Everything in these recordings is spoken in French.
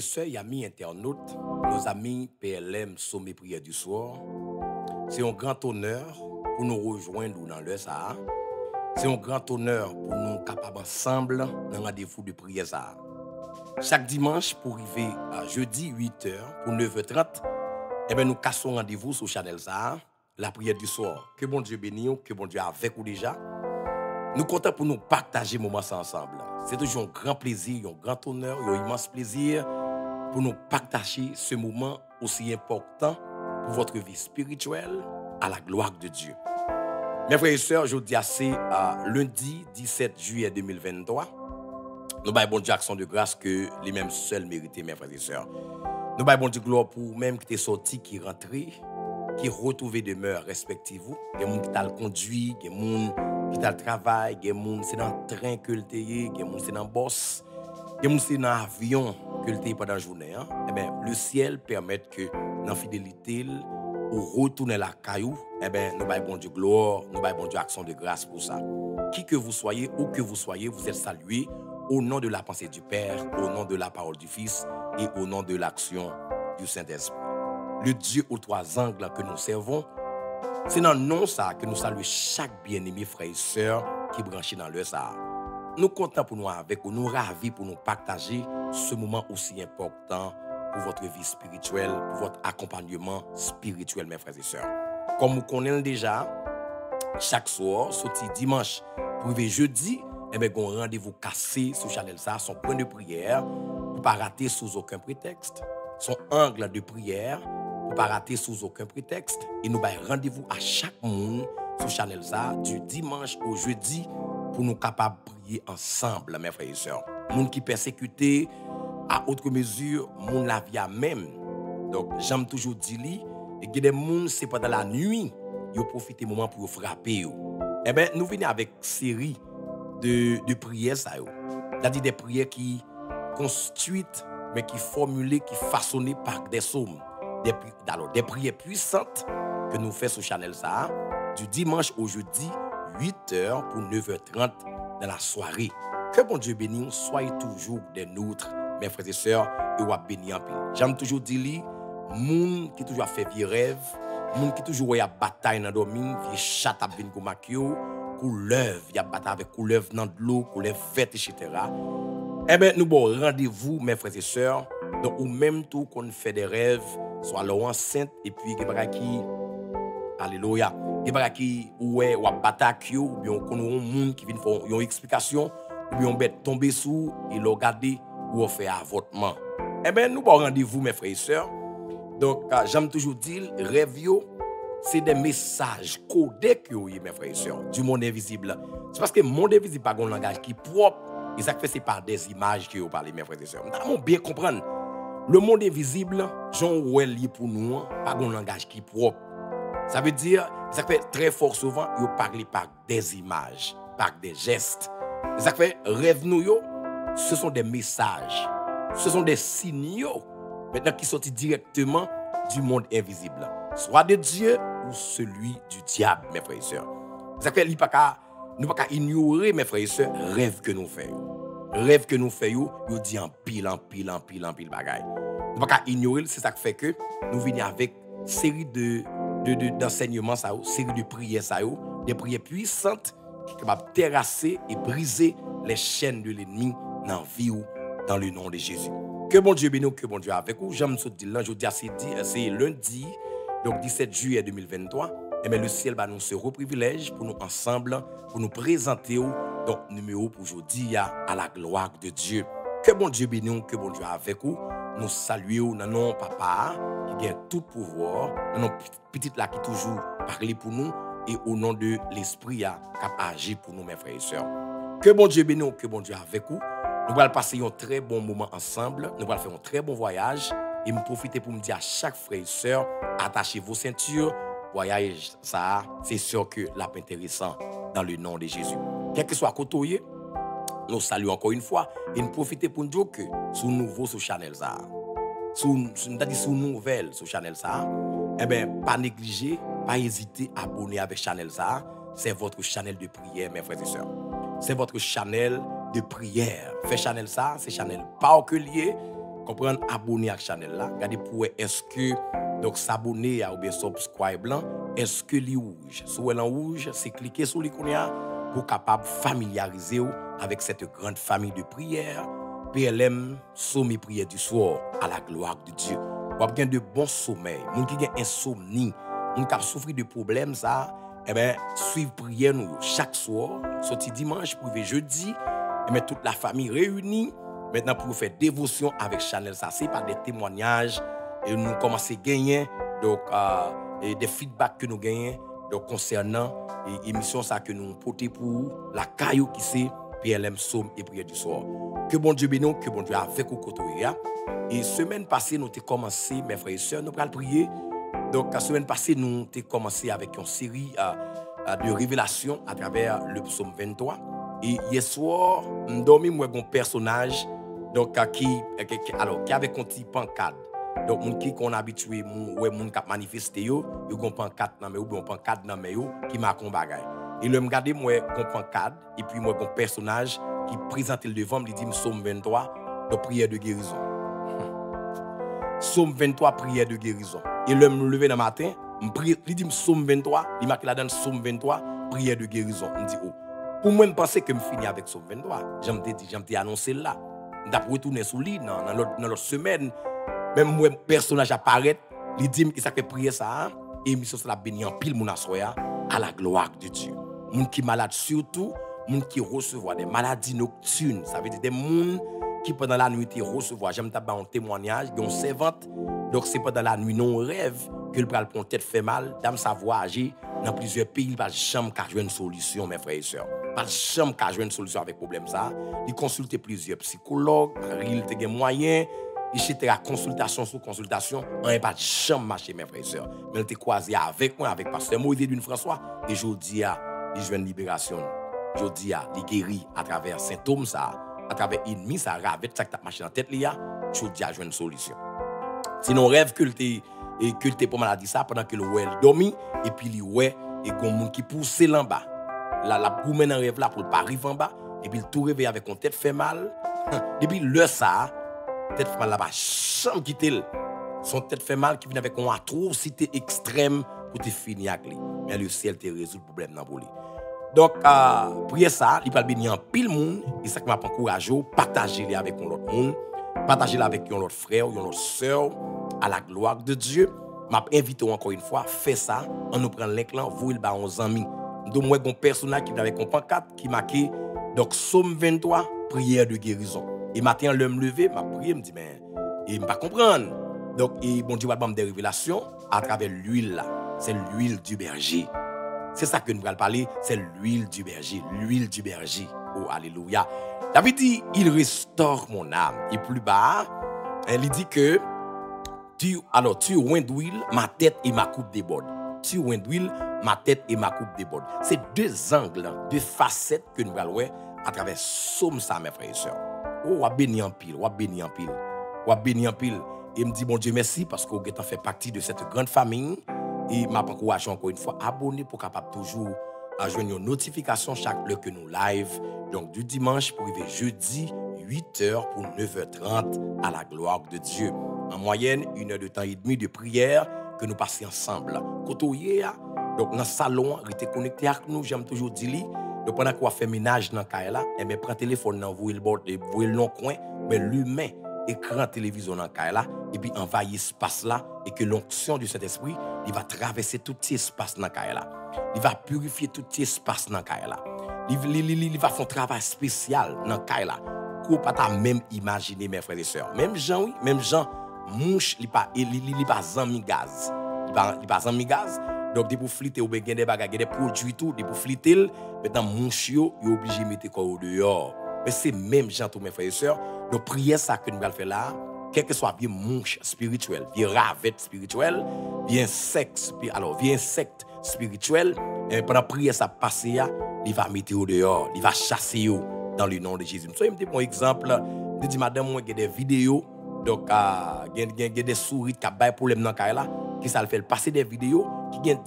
sœurs et amis internautes, nos amis PLM Sommet Prière du Soir, c'est un grand honneur pour nous rejoindre dans le Sahara. C'est un grand honneur pour nous capables ensemble dans un rendez-vous de prière Sahara. Chaque dimanche, pour arriver à jeudi 8h pour 9h30, nous cassons rendez-vous sur Channel Sahara, la prière du soir. Que bon Dieu bénisse, que bon Dieu avec vous déjà. Nous comptons pour nous partager moments ensemble. C'est toujours un grand plaisir, un grand honneur, un immense plaisir pour nous partager ce moment aussi important pour votre vie spirituelle à la gloire de Dieu. Mes frères et sœurs, je vous dis c'est lundi 17 juillet 2023. Nous avons bon Dieu action de grâce que les mêmes seuls méritent, mes frères et sœurs. Nous avons bon Dieu gloire pour même qui est sorti, qui est rentré, qui retrouvé demeure respectivement. Il y a des gens qui t'a conduit, il y a des gens qui t'a travail, il y a des gens qui sont dans le train que le il y a des gens qui sont dans le boss, il y a des gens qui sont dans l'avion que le pendant la journée. Eh bien, le ciel permet que dans la fidélité, ou retourner la caillou, nous avons bon Dieu gloire, nous avons bon Dieu action de grâce pour ça. Qui que vous soyez, où que vous soyez, vous êtes salués au nom de la pensée du Père, au nom de la parole du Fils et au nom de l'action du Saint-Esprit. Le Dieu aux trois angles que nous servons, c'est dans le nom ça que nous saluons chaque bien-aimé frère et sœur qui branché dans le ça. Nous comptons pour nous avec vous, nous ravis pour nous partager ce moment aussi important pour votre vie spirituelle, pour votre accompagnement spirituel, mes frères et sœurs. Comme vous connaissez déjà, chaque soir, sorti dimanche, pour arriver jeudi, on a un rendez-vous cassé sur Channel ça, son point de prière, pour ne pas rater sous aucun prétexte, son angle de prière, pour ne pas rater sous aucun prétexte. Et nous avons rendez-vous à chaque monde sur Channel ça, du dimanche au jeudi, pour nous capables de prier ensemble, mes frères et sœurs. Monde qui persécuté, à autre mesure, monde la vie même. Donc, j'aime toujours dire, et que des gens, c'est pendant la nuit, ils profitent du moment pour frapper. Eh bien, nous venons avec une série de prières, ça. C'est-à-dire des prières qui construites, mais qui formulées, qui façonnées par des psaumes. Des prières puissantes que nous faisons sur Channel ça, du dimanche au jeudi, 8h pour 9h30 dans la soirée. Que bon Dieu bénisse, soyez toujours des nôtres, mes frères et sœurs, et ou béni en pile. J'aime toujours dire, moun qui toujours fait vieux rêve, moun qui toujours a bataille dans dormi, vieux chat a venir comme makio, couleuvre, y a bataille avec couleuvre dans de l'eau, couleuvre verte, etc. Eh bien, nous bon rendez-vous, mes frères et sœurs, donc ou même tout qu'on fait des rêves, soit l'eau enceinte, et puis qui alléluia, qui ou a bataille, ou bien qu'on a un monde qui vient faire une explication, ou bien on bête tomber sous, et le regarder, ou on fait avortement. Eh bien, nous bon rendez-vous, mes frères et sœurs. Donc, j'aime toujours dire, rêve, c'est des messages codés que vous, mes frères et sœurs, du monde invisible. C'est parce que le monde invisible n'a pas un langage qui est propre. Et ça fait c'est par des images que vous parlez, mes frères et sœurs. Nous bien comprendre. Le monde invisible, Jean Ouel pour nous, pas un langage qui est propre. Ça veut dire, ça fait très fort souvent, vous parlez par des images, par des gestes. Ça fait rêve nous, ce sont des messages, ce sont des signaux maintenant qui sortent directement du monde invisible, soit de Dieu ou celui du diable, mes frères et sœurs. Ça fait nous ne pouvons pas ignorer, mes frères et sœurs, rêve que nous faisons. Rêve que nous faisons, nous dit en pile bagaille. Nous ne pouvons pas ignorer, c'est ça qui fait que nous venons avec une série d'enseignements, série de prières, des prières puissantes qui sont capables de terrasser et briser les chaînes de l'ennemi dans la vie ou dans le nom de Jésus. Que bon Dieu bénisse, que bon Dieu avec vous. J'aime ce dire là, je dis c'est lundi, donc 17 juillet 2023. Et bien le ciel va nous se reprivilège pour nous ensemble, pour nous présenter donc numéro pour aujourd'hui à la gloire de Dieu. Que bon Dieu bénisse, que bon Dieu avec vous. Nous saluons dans nos papa qui a tout pouvoir, dans nos petites là qui toujours parlent pour nous et au nom de l'esprit qui agit pour nous, mes frères et sœurs. Que bon Dieu bénisse, que bon Dieu avec vous. Nous allons passer un très bon moment ensemble. Nous allons faire un très bon voyage. Et me profiter pour me dire à chaque frère et sœur, attachez vos ceintures. Voyage, ça, c'est sûr que c'est intéressant dans le nom de Jésus. Quel que soit côté, nous saluons encore une fois. Et nous profitons pour nous dire que sous nouveau sur Channel ça, sous nouvelle sur Channel ça, eh bien, pas négliger, pas hésiter à abonner avec Channel ça. C'est votre channel de prière, mes frères et sœurs. C'est votre channel de prière. Fait Channel ça, c'est Channel pas que lié, comprendre abonner à la chaîne là, regardez pour est-ce que donc s'abonner ou bien subscribe blanc, est-ce que li rouge. Si elle en rouge, c'est cliquer sur l'icône pour capable familiariser avec cette grande famille de prière. PLM sommet prière du soir à la gloire de Dieu. Ou bien de bon sommeil, moun qui a insomnie, moun qui a souffert de problèmes ça, eh ben suivre prière nous chaque soir, sorti dimanche pour jeudi, et bien toute la famille réunie maintenant pour faire dévotion avec Chanel ça c'est pas des témoignages et nous commencer à gagner donc des feedbacks que nous gagnons donc concernant l'émission ça que nous porter pour la caillou qui c'est PLM Somme et prière du soir. Que bon Dieu bénisse, que bon Dieu avec vous côtoyer. Et semaine passée nous avons commencé mes frères et sœurs nous allons prier. Donc la semaine passée nous avons commencé avec une série de révélations à travers le psaume 23 et hier soir nous dormi moi un personnage donc qui avait un petit pancarte. Donc moun qui qu'on habitué moun qui manifester yo gon pancarte nan mais ou bien pancarte nan mais yo qui marque un bagay. Et le me regarder moi gon pancarte et puis moi un personnage qui présente le devant me dit psaume 23 de prière de guérison. Psaume 23 prière de guérison. Et le me lever dans matin, il dit psaume 23, il marque là dans psaume 23 prière de guérison. Me dit oh. Pour moi me penser que me finir avec psaume 23. J'aime te annoncer là. D'après retourner sous lit dans l'autre semaine. Même moi personnage apparaît, il dit que ça fait prier ça et mission ça la béni en pile mon assoya à la gloire de Dieu. Moun qui malade surtout, moun qui recevoir des maladies nocturnes, ça veut dire des moun qui pendant la nuit recevoir, j'aime t'abat un témoignage, une servante, donc c'est pendant la nuit non rêve que le pral pon tête fait mal, dame sa voix agir dans plusieurs pays, pas jamais qu'a jouer une solution mes frères et sœurs. Pas jamais qu'a jouer une solution avec problème ça. Il consulter plusieurs psychologues, il te gen moyen etc. consultation sur consultation, on n'est pas jamais marché mes frères et sœurs. Mais on était croisé avec moi, avec pasteur Moïse d'une François, et je dis à il joue une libération. Je dis à il guérit à travers symptômes ça, à travers ennemi ça, avec ça que t'as marché dans tête là, je dis à jouer une solution. Sinon rêve que t'es pas maladie ça pendant que le ouais dormi et puis il ouais et gon monde qui pousse là bas. La goumène en rêve là pour pas arriver en bas et puis il tout réveille avec une tête fait mal. Depuis le ça tête fait mal là-bas, chambre quitter. Son tête fait mal qui vient avec une atrocité extrême pour te finir avec lui. Mais le ciel te résout le problème dans lui. Donc prier ça, il va bénir en pile monde et ça qui m'a encouragé partager avec l'autre monde, partager avec l'autre frère ou l'autre sœur à la gloire de Dieu. M'a invité encore une fois faire ça, on nous prend l'inclan, vous il ba 11 amis. Donc moi un personnage qui avec un pancarte qui marqué donc psaume 23 prière de guérison. Et matin le me lever, m'a prié me dit mais il me pas comprendre. Donc et bon Dieu va me des révélations à travers l'huile là. C'est l'huile du berger. C'est ça que nous allons parler, c'est l'huile du berger, l'huile du berger. Oh alléluia. David dit il restaure mon âme. Et plus bas, il dit que tu oins d'huile, ma tête et ma coupe déborde. Tu oins d'huile, ma tête et ma coupe déborde. C'est deux angles, deux facettes que nous allons voir à travers somme ça mes frères et sœurs. Oh, wa béni en pile, wa béni en pile. Wa béni en pile. Et me dit bon Dieu merci parce que vous avez fait partie de cette grande famille et m'a encouragé encore une fois abonner pour capable toujours joindre une notification chaque fois que nous live donc du dimanche pour arriver jeudi 8h pour 9h30 à la gloire de Dieu. En moyenne, 1 heure de temps et demi de prière que nous passons ensemble. Côtoyer, donc dans le salon, rester connecté avec nous, j'aime toujours dire, donc pendant qu'on fait ménage dans le cas là, et bien prends le téléphone dans vous le long coin, mais l'humain écran télévision dans le cas là, et puis envahir espace là, et que l'onction du Saint-Esprit, il va traverser tout espace dans le cas là. Il va purifier tout espace dans le cas là. Il va faire un travail spécial dans le cas là. Qu'on pas même imaginer mes frères et sœurs. Même Jean, oui, même Jean, mouche, il pas zami gaz. Il pas zami gaz. Donc des pour fliter ou bien des bagages, des produits tout, des pour fliter, maintenant mouche yo, il obligé mettre quoi au dehors. Mais c'est même Jean tous mes frères et sœurs. Donc prière ça que nous allons faire là, quel que soit bien mouche spirituel, bien ravette spirituel, bien sexe, alors bien insecte spirituel, et pendant prière ça passer, il va mettre au dehors, il va chasser au dans le nom de Jésus. So, je me exemple, je dis madame, moi, il y a des vidéos, donc, il y a des souris qui ont des problèmes dans le cas là, qui ça le fait passer des vidéos, qui ont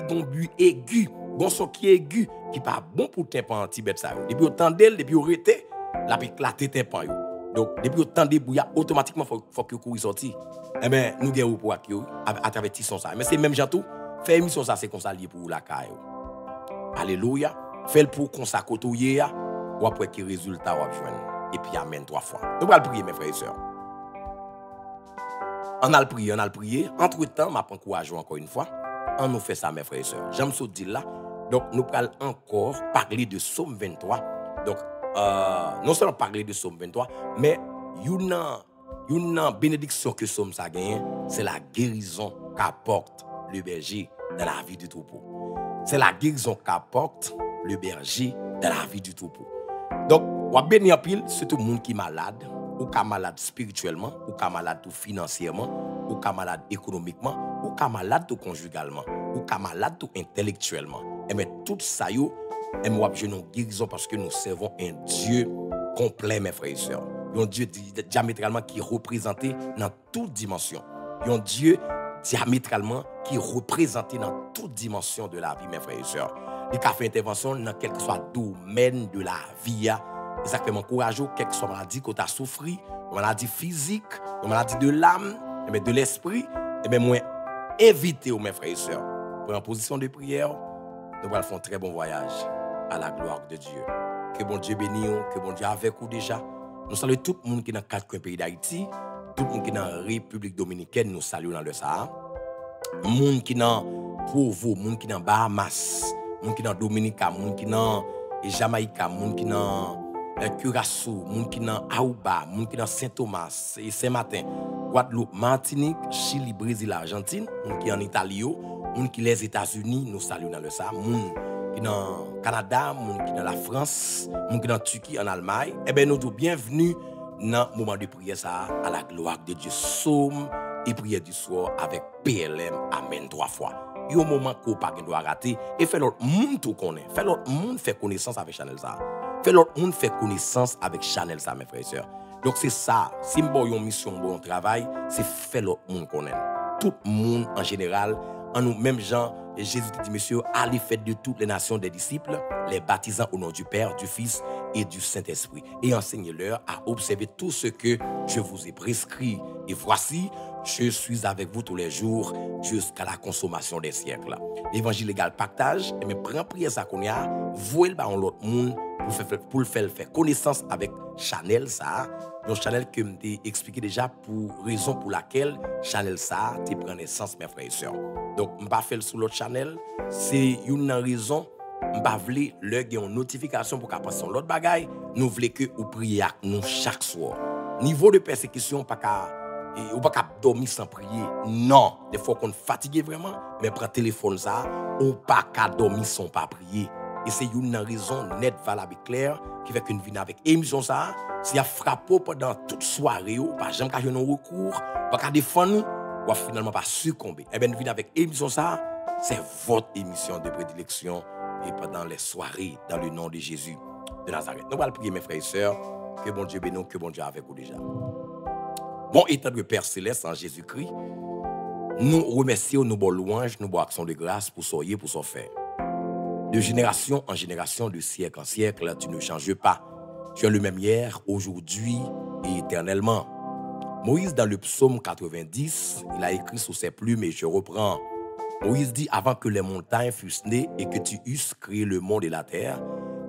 un but aigu, un son qui est aigu, qui n'est pas bon pour le tympan Tibet. Depuis autant d'elle, depuis au rété, la puis éclater tympan. Donc, depuis autant de brouillard, automatiquement, il faut que vous sorti. Eh bien, nous avons pour à travers Tisson ça. Mais c'est même gens tout. Faire émission ça, c'est comme ça lié pour la caille. Alléluia. Fais-le pour qu'on s'accotouille. Ou après, que résultat va joindre. Et puis, amen 3 fois. Nous allons prier, mes frères et sœurs. On a le prié. Entre-temps, je m'encourage encore une fois. On nous fait ça, mes frères et sœurs. J'aime ce dire là. Donc, nous allons encore parler de Psaume 23. Donc, non seulement parler de Psaume 23, mais une bénédiction que Psaume ça gagne, c'est la guérison qu'apporte le berger dans la vie du troupeau. C'est la guérison qu'apporte le berger dans la vie du troupeau. Donc, on va bénir pile, surtout le monde qui est malade, ou qui est malade spirituellement, ou qui est malade tout financièrement, ou qui est malade économiquement, ou qui est malade tout conjugalement, ou qui est malade tout intellectuellement. Et bien, tout ça, et moi, je nous guérison parce que nous servons un Dieu complet, mes frères et sœurs. Un Dieu diamétralement qui est représenté dans toute dimension. Un Dieu diamétralement qui est représenté dans toute dimension de la vie, mes frères et sœurs. Il a fait intervention dans quel que soit le domaine de la vie. Exactement, courageux, quelle que soit la maladie que tu as souffert, la maladie physique, la maladie de l'âme, de l'esprit, et bien, moi, invitez mes frères et sœurs pour en position de prière. Nous allons faire un très bon voyage à la gloire de Dieu. Que bon Dieu bénisse, que bon Dieu avec vous déjà. Nous saluons tout le monde qui est dans 4 pays d'Haïti, tout le monde qui est dans la République dominicaine, nous saluons dans le Sahara. Le monde qui est dans Provo, le monde qui est dans Bahamas, le monde qui est dans Dominica, le monde qui est dans Jamaïca, le monde qui est dans Curaçao, le monde qui est dans Aruba, le monde qui est dans Saint-Thomas et Saint-Martin, Guadeloupe, Martinique, Chili, Brésil, Argentine, le monde qui est en Italie, le monde qui est les États-Unis, nous saluons dans le Sahara. Le monde qui est dans le Canada, le monde qui est dans la France, le monde qui est dans Turquie, en Allemagne. Eh bien, nous sommes bienvenus dans le moment de prière ça, à la gloire de Dieu. Psaume et prière du soir avec PLM. Amen 3 fois. Il y a un moment qu'on ne doit pas rater. Et fait l'autre monde tout connaît. Fait l'autre monde fait connaissance avec Chanel ça. Fait l'autre monde fait connaissance avec Chanel ça, mes frères et sœurs. Donc c'est ça. Si nous avons une mission, un travail, c'est fait l'autre monde connaît. Tout le monde en général, en nous, même gens, Jésus dit, monsieur, allez faites de toutes les nations des disciples, les baptisant au nom du Père, du Fils et du Saint-Esprit. Et enseignez-leur à observer tout ce que je vous ai prescrit. Et voici, je suis avec vous tous les jours jusqu'à la consommation des siècles. L'évangile légal partage, et me prend prière ça qu'on y a, vouez le dans l'autre monde pour le faire connaissance avec Chanel ça. Donc Chanel que m'ai expliqué déjà pour raison pour laquelle Chanel ça te prend naissance mes frères et sœurs. Donc on pas faire sur l'autre Chanel, c'est une raison on pas vle leur une notification pour qu'à passer l'autre bagaille, nous voulons que vous priez avec nous chaque soir. Niveau de persécution pas qu'à ou pas qu'à dormir sans prier. Non, des fois qu'on fatigué vraiment, mais prend téléphone ça, ou pas qu'à dormir sans pas prier. Et c'est une raison nette, valable et claire qui fait qu'une vie avec émission ça, si a frappé pendant toute soirée, ou pas jamais qu'à jouer un recours, pas qu'à défendre, ou finalement pas succomber. Et bien une vie avec émission ça, c'est votre émission de prédilection et pendant les soirées dans le nom de Jésus de Nazareth. Nous allons prier mes frères et sœurs, que bon Dieu bénisse, que bon Dieu avec vous déjà. Bon, étant de Père Céleste en Jésus-Christ, nous remercions, nous bon louange, nous bon action de grâce pour soyez, pour son faire. De génération en génération, de siècle en siècle, tu ne changes pas. Tu es le même hier, aujourd'hui et éternellement. Moïse, dans le psaume 90, il a écrit sous ses plumes, et je reprends. Moïse dit, avant que les montagnes fussent nées et que tu eusses créé le monde et la terre,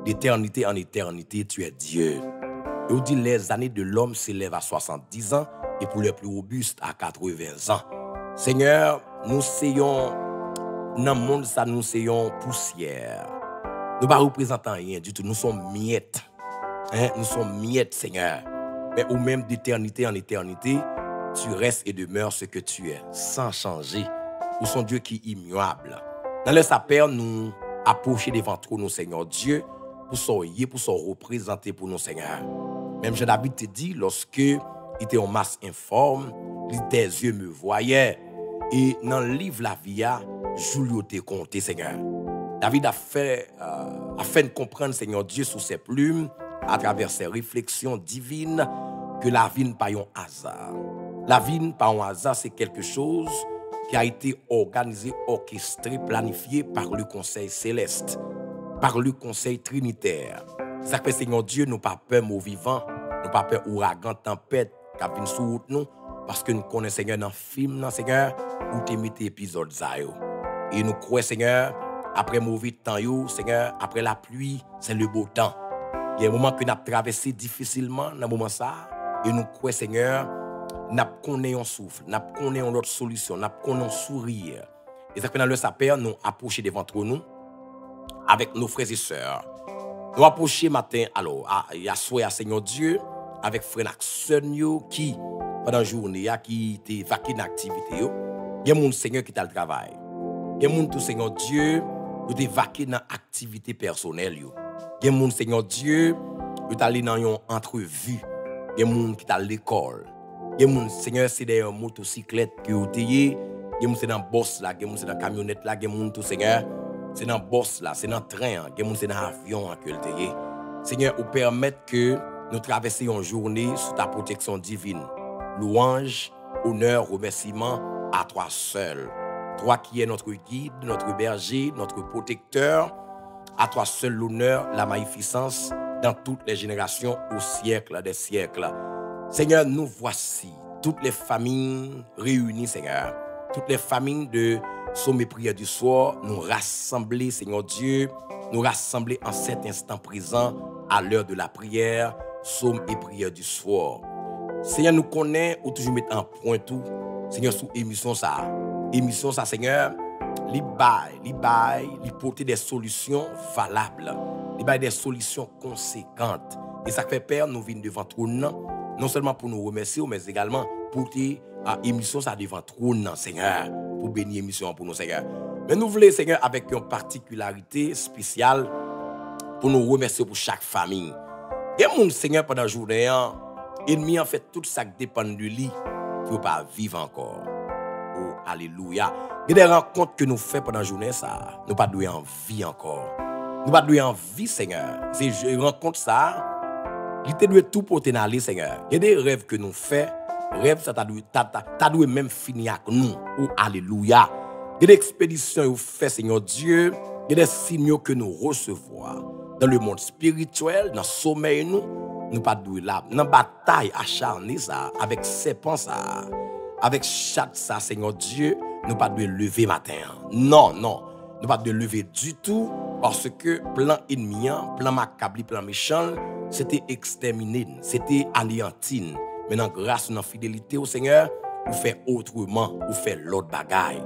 d'éternité en éternité, tu es Dieu. Et on dit, les années de l'homme s'élèvent à 70 ans, et pour les plus robustes à 80 ans. Seigneur, nous soyons, dans le monde, ça nous soyons poussière. Nous ne représentons rien du tout, nous sommes miettes. Nous sommes miettes, Seigneur. Mais au même d'éternité en éternité, tu restes et demeures ce que tu es, sans changer. Nous sommes Dieu qui est immuable. Dans le Père, nous approcher devant toi, nous, Seigneur Dieu, pour soyez, pour se représenter pour nous, Seigneur. Même Jean-David te dit, lorsque il était en masse informe, tes yeux me voyaient. Et dans le livre La Via, Julio te compté, Seigneur. David a fait comprendre, Seigneur Dieu, sous ses plumes, à travers ses réflexions divines, que la vie n'est pas un hasard. La vie n'est pas un hasard, c'est quelque chose qui a été organisé, orchestré, planifié par le Conseil céleste, par le Conseil trinitaire. Ça fait, Seigneur Dieu, nous pas peur aux vivants, Nous pas peur ouragan, tempête, qui vient sur route nous, parce que nous connaissons Seigneur dans le film, non, Seigneur, où tu mis épisode ça yo. Et nous croyons, Seigneur, après mauvais temps, yo, Seigneur, après la pluie, c'est le beau temps. Il y a un moment que nous avons traversé difficilement, dans ce moment ça, et nous croyons, Seigneur, nous connaissons un souffle, nous connaissons notre solution, nous connaissons un sourire. Et ça fait dans le sapeur, nous approcher devant nous, avec nos frères et sœurs. Nous approcher matin, alors, il y a soir, Seigneur Dieu, avec frères et sœurs qui, pendant la journée, qui étaient vaqués dans l'activité, il y a des gens, Seigneur, qui ont le travail. Il y a des gens, Seigneur Dieu, qui ont vaqués dans l'activité personnelle. Il y a des gens, Seigneur Dieu, qui ont allé dans une entrevue. Il y a des gens qui sont à l'école. Il y a des gens, Seigneur, c'est des motocyclettes qui ont été. Il y a des gens, c'est dans le boss, là. Il y a des gens, c'est dans la camionnette, là. Il y a des gens, Seigneur, c'est dans le boss, là. C'est dans le train. Il y a des gens, c'est dans l'avion, que le été. Seigneur, vous permettre que nous traversions une journée sous ta protection divine. Louange, honneur, remerciement à toi seul. Toi qui es notre guide, notre berger, notre protecteur. À toi seul l'honneur, la magnificence dans toutes les générations au siècle des siècles. Seigneur, nous voici, toutes les familles réunies, Seigneur. Toutes les familles de Sommet Prière du Soir, nous rassembler, Seigneur Dieu, nous rassembler en cet instant présent à l'heure de la prière, Somme et Prière du Soir. Seigneur, nous connaissons ou toujours mettre en point tout, Seigneur, sous émission ça. Émission ça, Seigneur, li porter des solutions valables, li bail des solutions conséquentes. Et ça fait peur, nous venons devant trône, non seulement pour nous remercier, mais également pour que l'émission ça devant trône, Seigneur, pour bénir l'émission pour nous, Seigneur. Mais nous voulons, Seigneur, avec une particularité spéciale pour nous remercier pour chaque famille. Il y a mon Seigneur pendant la journée, ennemi en fait tout ça qui dépend de lui, qui ne peut pas vivre encore. Oh, alléluia. Il y a des rencontres que nous faisons pendant la journée, ça, nous pas doué en vie encore. Nous pas doué en vie, Seigneur. Ces rencontres, ça, il te doit tout pour t'en Seigneur. Il y a des rêves que nous faisons, rêves, ça t'a doué même finir avec nous. Oh, alléluia. Il y a des expéditions que vous faites, Seigneur Dieu. Il y a des signaux que nous recevons. Dans le monde spirituel, dans le sommeil, nous pas doué là. Dans la bataille acharnée, ça, avec serpent, ça, avec chat, ça, Seigneur Dieu, nous pas de lever matin. Non. Nous pas de lever du tout parce que plan ennemi, plan macabre, plan méchant, c'était exterminé, c'était anéanti. Maintenant, grâce à notre fidélité au Seigneur, nous fait autrement, nous fait l'autre bagaille.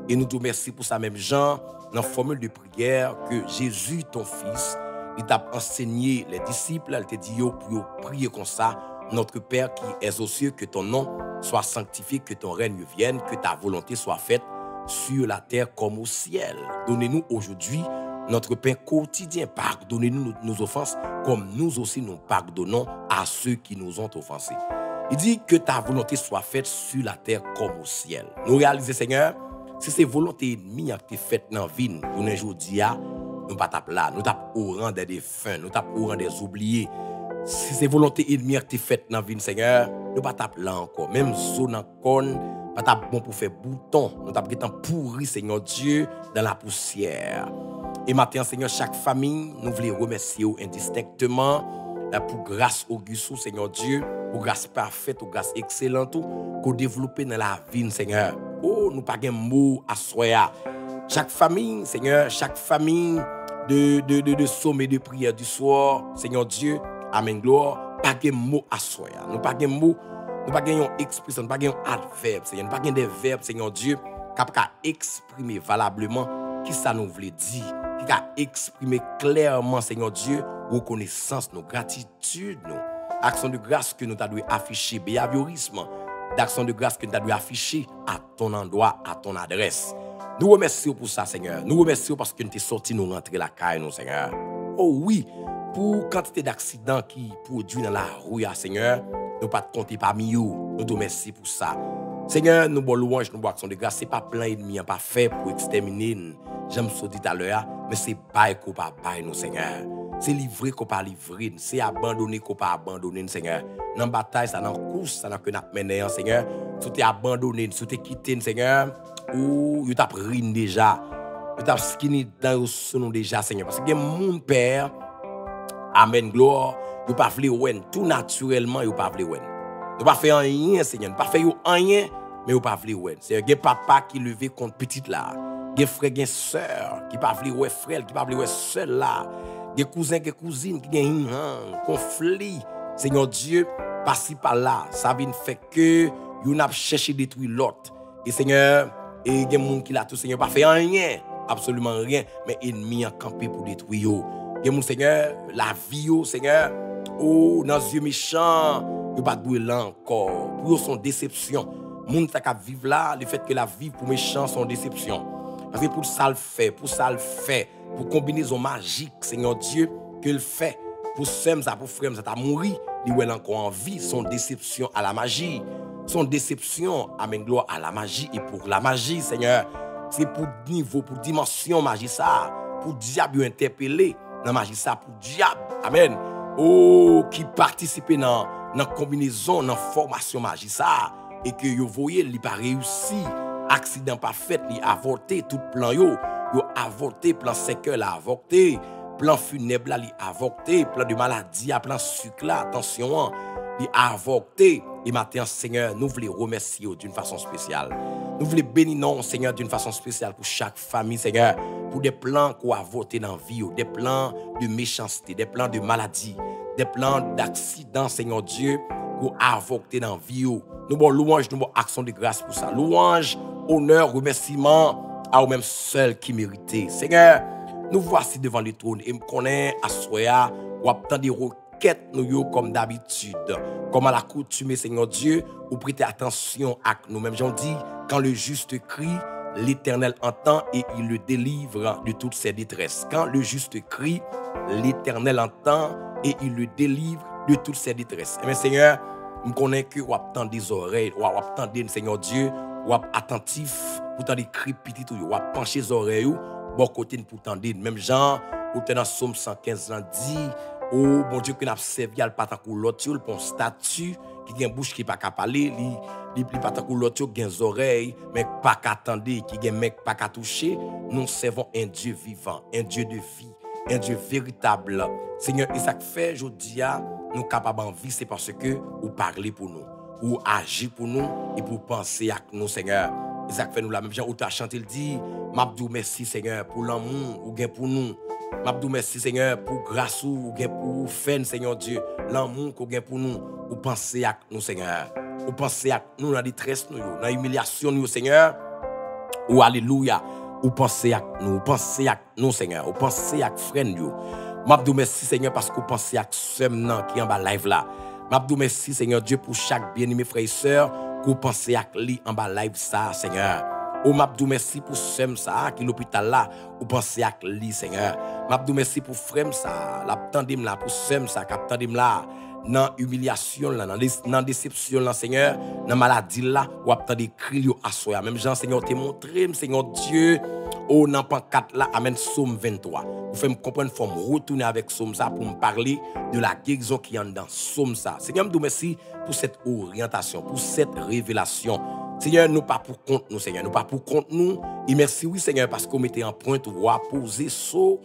Et nous te remercions pour ça même Jean, dans la formule de prière que Jésus, ton fils, il t'a enseigné les disciples, il t'a dit pour prier comme ça, notre Père qui es aux cieux, que ton nom soit sanctifié, que ton règne vienne, que ta volonté soit faite sur la terre comme au ciel. Donnez-nous aujourd'hui notre pain quotidien. Pardonnez-nous nos offenses comme nous aussi nous pardonnons à ceux qui nous ont offensés. Il dit que ta volonté soit faite sur la terre comme au ciel. Nous réalisons, Seigneur, si c'est volonté ennemie qui est faite dans la vie, nous ne aujourd'hui, nous pas tape là, nous tape au rang des défunts, nous tape au rang des oubliés. Si c'est volonté ennemie qui est faite dans la vie, Seigneur, nous pas tape là encore. Même zone en con, pas tape bon pour faire bouton, nous tape étant pourri, Seigneur Dieu, dans la poussière. Et maintenant, Seigneur, chaque famille, nous voulons remercier indistinctement pour grâce auguste, Seigneur Dieu, pour grâce parfaite, pour grâce excellente, qu'on développe dans la vie, Seigneur. Oh, nous pas de mots à soya. Chaque famille, Seigneur, chaque famille de sommet de prière du soir, Seigneur Dieu, amen, gloire, pas de mots à soya. Nous pas de mots, nous pas de expression, nous pas de adverbe, Seigneur, nous pas de des verbes, Seigneur Dieu, qui a exprimer valablement qui ça nous voulait dire, qui a exprimé clairement, Seigneur Dieu, reconnaissance, nos gratitude, nos actions de grâce que nous avons afficher, behaviorisme, d'actions de grâce que nous avons afficher à ton endroit, à ton adresse. Nous remercions pour ça, Seigneur. Nous remercions parce que nous sommes sortis, nous rentrer la caille, nous, Seigneur. Oh oui, pour quantité d'accidents qui produisent dans la rue, Seigneur, nous pas de compter parmi nous. Nous te remercions pour ça. Seigneur, nous bon louange, nous bon action de grâce. Ce n'est pas plein ennemi, pas fait pour exterminer. J'aime ça dit tout à l'heure, mais c'est bail qu'on pas bail, nous, Seigneur. C'est livré qu'on pas livré. C'est abandonné qu'on pas abandonné, Seigneur. Dans la bataille, ça dans la course, ça dans que nous mené, Seigneur. Si tu es abandonné, si tu es quitté, Seigneur, ou tu as pris déjà. Tu as skinny dans le son déjà, Seigneur. Parce que mon Père, amen, gloire, Yo pas vle ouen, tout naturellement yo pas vle ouen. Yo pas fait rien, Seigneur, pas fait rien, mais yo pas vle ouen. C'est gen papa qui levé contre petite là. Gen frère, gen sœur qui pas vle oué frère, qui pas vle oué sœur là. Gen cousin, gen cousine qui gen conflit. Seigneur Dieu, par-ci par-là, ça vient fait que yo n'a cherché détruire l'autre. Et Seigneur, et gen moun qui là tout Seigneur pas fait rien, absolument rien, mais ennemi en campé pour détruire yo. Gen moun Seigneur, la vie yo Seigneur, oh dans yeux méchants, yo pas doué là encore. Pour son déception. Moun ta ka vivre là, le fait que la vie pour méchants son déception. Parce que pour ça le fait, pour combinaison magique, Seigneur Dieu, que le fait, pour sem ça, pour frère ça t'a mouru, il est encore en vie, son déception à la magie. Son déception, amen, gloire à la magie. Et pour la magie, Seigneur, c'est pour niveau, pour dimension magie ça, pour diable interpeller dans magie ça, pour diable, amen. Oh, qui participe dans combinaison, dans formation magie ça, et que vous voyez, il pas réussi. Accident pas fait, il a avorté tout plan yo avorté plan séquelle là avorté, plan funèbre là il a avorté, plan de maladie, plan sucre là, attention, il a avorté. Et maintenant Seigneur, nous voulons remercier d'une façon spéciale. Nous voulons bénir non Seigneur d'une façon spéciale pour chaque famille Seigneur, pour des plans qu'on a avorté dans la vie, des plans de méchanceté, des plans de maladie, des plans d'accident Seigneur Dieu qu'on a avorté dans la vie. Nous bon louange, nous bon action de grâce pour ça. Louange, honneur, remerciement à vous-même seul qui méritait. Seigneur, nous voici devant le trône et me connaît à soya ou attendre des requêtes nous comme d'habitude. Comme à la coutume, Seigneur Dieu, ou prêtez attention à nous-mêmes. J'en dis, quand le juste crie, l'Éternel entend et il le délivre de toutes ses détresses. Quand le juste crie, l'Éternel entend et il le délivre de toutes ses détresses. Et bien, Seigneur, je connais que vous attendez des oreilles, vous attendez, Seigneur Dieu, vous attentif pour t'entendre cri petit tout, vous pencher les oreilles, bon côté pour t'entendre. Même Jean, vous êtes dans Somme 115 ans, dit, oh bon Dieu, que n'a servi à pas tant que l'autre, il prend statue qui a une bouche qui pas capable parler, il pas tant que l'autre, il a des oreilles, mais pas qu'à attendre, qui a mec pas qu'à toucher. Nous servons un Dieu vivant, un Dieu de vie, un Dieu véritable. Seigneur, et ça fait, je dis, nous capables en vie, c'est parce que vous parlez pour nous, ou agir pour nous et pour penser à nous, Seigneur. Et ça fait nous la même gens où tu as chanté, il dit, Mabdou merci, Seigneur, pour l'amour ou gain pour nous. Mabdou merci, Seigneur, pour grâce ou gain pour faire, Seigneur Dieu, l'amour qu'on gain pour nous, ou penser à nous, Seigneur. Ou penser à nous dans la détresse, nous, dans l'humiliation, nous, Seigneur. Ou alléluia. Ou penser à nous, Seigneur. Ou penser à frère, nous. Mabdou merci Seigneur parce que vous pensez à ce qui est en bas live là. Mabdou merci Seigneur Dieu pour chaque bien-aimé frère et sœur que vous pensez à lui en bas live ça Seigneur. Oh Mabdou merci pour ce ça qui l'hôpital là, vous pensez à lui Seigneur. Mabdou merci pour frère ça, l'attendem là pour ce ça qu'attendem là dans humiliation là, dans déception là Seigneur, dans maladie là, ou attendez cri à soi. Même Jean Seigneur te montré Seigneur Dieu. Oh, dans pancarte là, amen, Somme 23. Vous faites me comprendre, il faut me retourner avec Somme ça pour me parler de la guérison qui est dans Somme ça. Seigneur, nous merci pour cette orientation, pour cette révélation. Seigneur, nous pas pour compte nous, Seigneur, nous pas pour compte nous. Et merci, oui, Seigneur, parce qu'on mettait en point ou à poser sous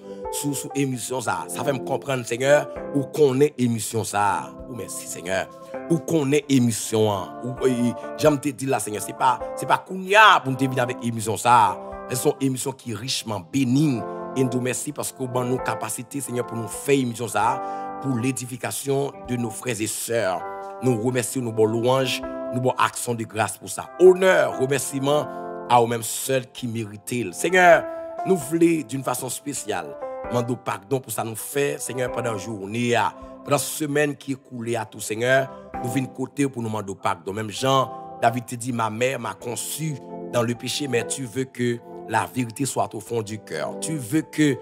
émission ça. Ça fait me comprendre, Seigneur, où qu'on est émission ça. Oh, merci, Seigneur. Où qu'on est émission. J'aime te dire là, Seigneur, c'est pas Kounia pour nous venir avec émission ça. C'est une émission qui est richement bénie. Et nous merci parce que nous avons nos capacités, Seigneur, pour nous faire émission ça, pour l'édification de nos frères et sœurs. Nous remercions nos bonnes louanges, nos bonnes actions de grâce pour ça. Honneur, remerciement à eux-mêmes seuls qui méritent. Seigneur, nous voulons d'une façon spéciale demander pardon pour ça nous faire, Seigneur, pendant la journée, pendant la semaine qui est coulée à tout, Seigneur. Nous venons côté pour nous demander pardon. Même Jean, David te dit, ma mère m'a conçu dans le péché, mais tu veux que la vérité soit au fond du cœur. Tu veux que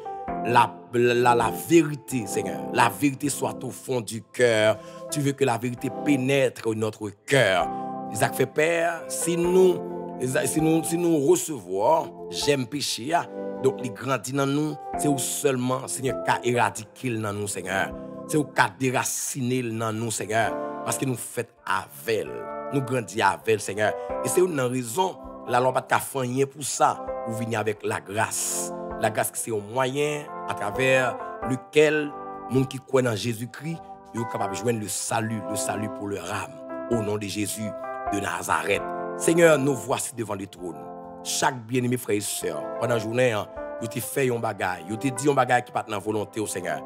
la vérité, Seigneur, la vérité soit au fond du cœur. Tu veux que la vérité pénètre notre cœur. Isaac fait Père, si nous recevons, j'aime péché, donc il grandit dans nous, c'est où seulement, Seigneur, qu'à éradiquer dans nous, Seigneur. C'est où qu'à déraciner dans nous, Seigneur. Parce que nous faisons avec, nous grandissons avec, Seigneur. Et c'est une raison, la loi pas faire rien pour ça. Vous venez avec la grâce. La grâce qui c'est un moyen à travers lequel les gens qui croient dans Jésus-Christ, ils sont capables de joindre le salut pour leur âme. Au nom de Jésus de Nazareth. Seigneur, nous voici devant le trône. Chaque bien-aimé frère et sœur, pendant la journée, vous te fait un bagage, vous te dit un bagage qui part dans la volonté au Seigneur.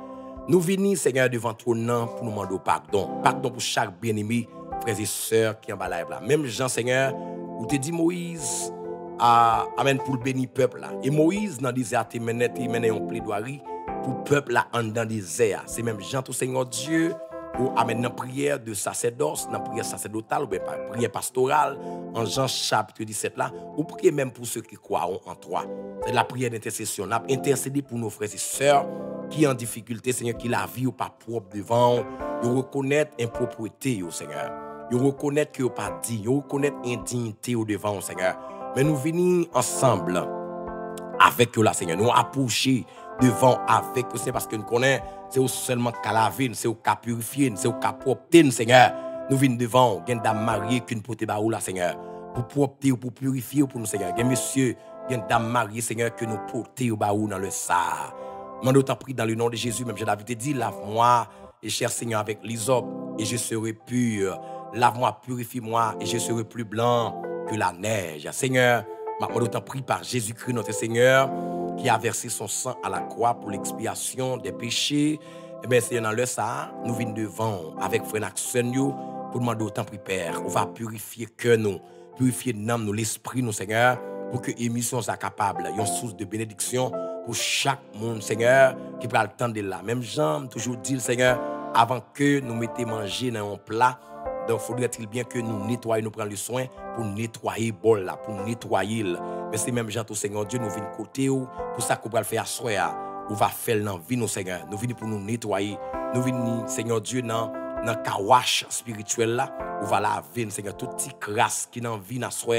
Nous venons, Seigneur, devant le trône pour nous demander pardon. Pardon pour chaque bien-aimé, frères et sœurs qui en bas là. Même Jean, Seigneur, vous te dit Moïse, amen pour le béni peuple là. Et Moïse, dans le désert, il menait une plaidoirie pour le peuple là, en dans le désert. C'est même Jean, tout Seigneur Dieu, ou amène dans prière de sacerdoce, dans prière sacerdotale, ou bien prière pastorale, en Jean chapitre 17 là, ou prier même pour ceux qui croient en toi. C'est la prière d'intercession. On a intercédé pour nos frères et sœurs qui en difficulté, Seigneur, qui la vie ou pas propre devant, ils reconnaissent impropriété, Seigneur. Ils reconnaissent que pas dit, ils reconnaissent indignité au devant, Seigneur. Mais nous venons ensemble avec eux là, Seigneur. Nous approcher devant avec eux, c'est parce que nous connaissons, c'est seulement qu'à laver, c'est au cas purifier, c'est au cas propter, Seigneur. Nous venons devant, il y a une dame mariée qui nous porte là, Seigneur. Pour propter ou pour purifier pour nous, Seigneur. Il y a monsieur, il y a une dame mariée, Seigneur, que nous portons dans le sar. Moi, d'autant prie dans le nom de Jésus, même David te dit, lave-moi, et cher Seigneur, avec l'hysope, et je serai pur. Lave-moi, purifie-moi, et je serai plus blanc que la neige. Seigneur, moi, d'autant prie par Jésus-Christ, notre Seigneur, qui a versé son sang à la croix pour l'expiation des péchés. Eh bien, Seigneur, dans le ça, nous venons devant, avec frère Naxen, pour demander autant prie, Père. On va purifier que nous, purifier l'âme, nous, l'esprit, nous, Seigneur, pour que l'émission soit capable, une source de bénédiction pour chaque monde, Seigneur, qui prend le temps de là. Même Jean, toujours dit, Seigneur, avant que nous mettions manger dans un plat, donc faudrait-il bien que nous nettoyions, nous prenions le soin pour nettoyer le bol là, pour nettoyer. Mais c'est même Jean, tout Seigneur Dieu, nous venons côté pour ça qu'on va le faire à soi, on va faire dans la vie, nous, Seigneur. Nous venons pour nous nettoyer. Nous venons, Seigneur Dieu, dans le kawash spirituel là, on va laver, Seigneur, toute petite crasse qui dans la vie, dans soi,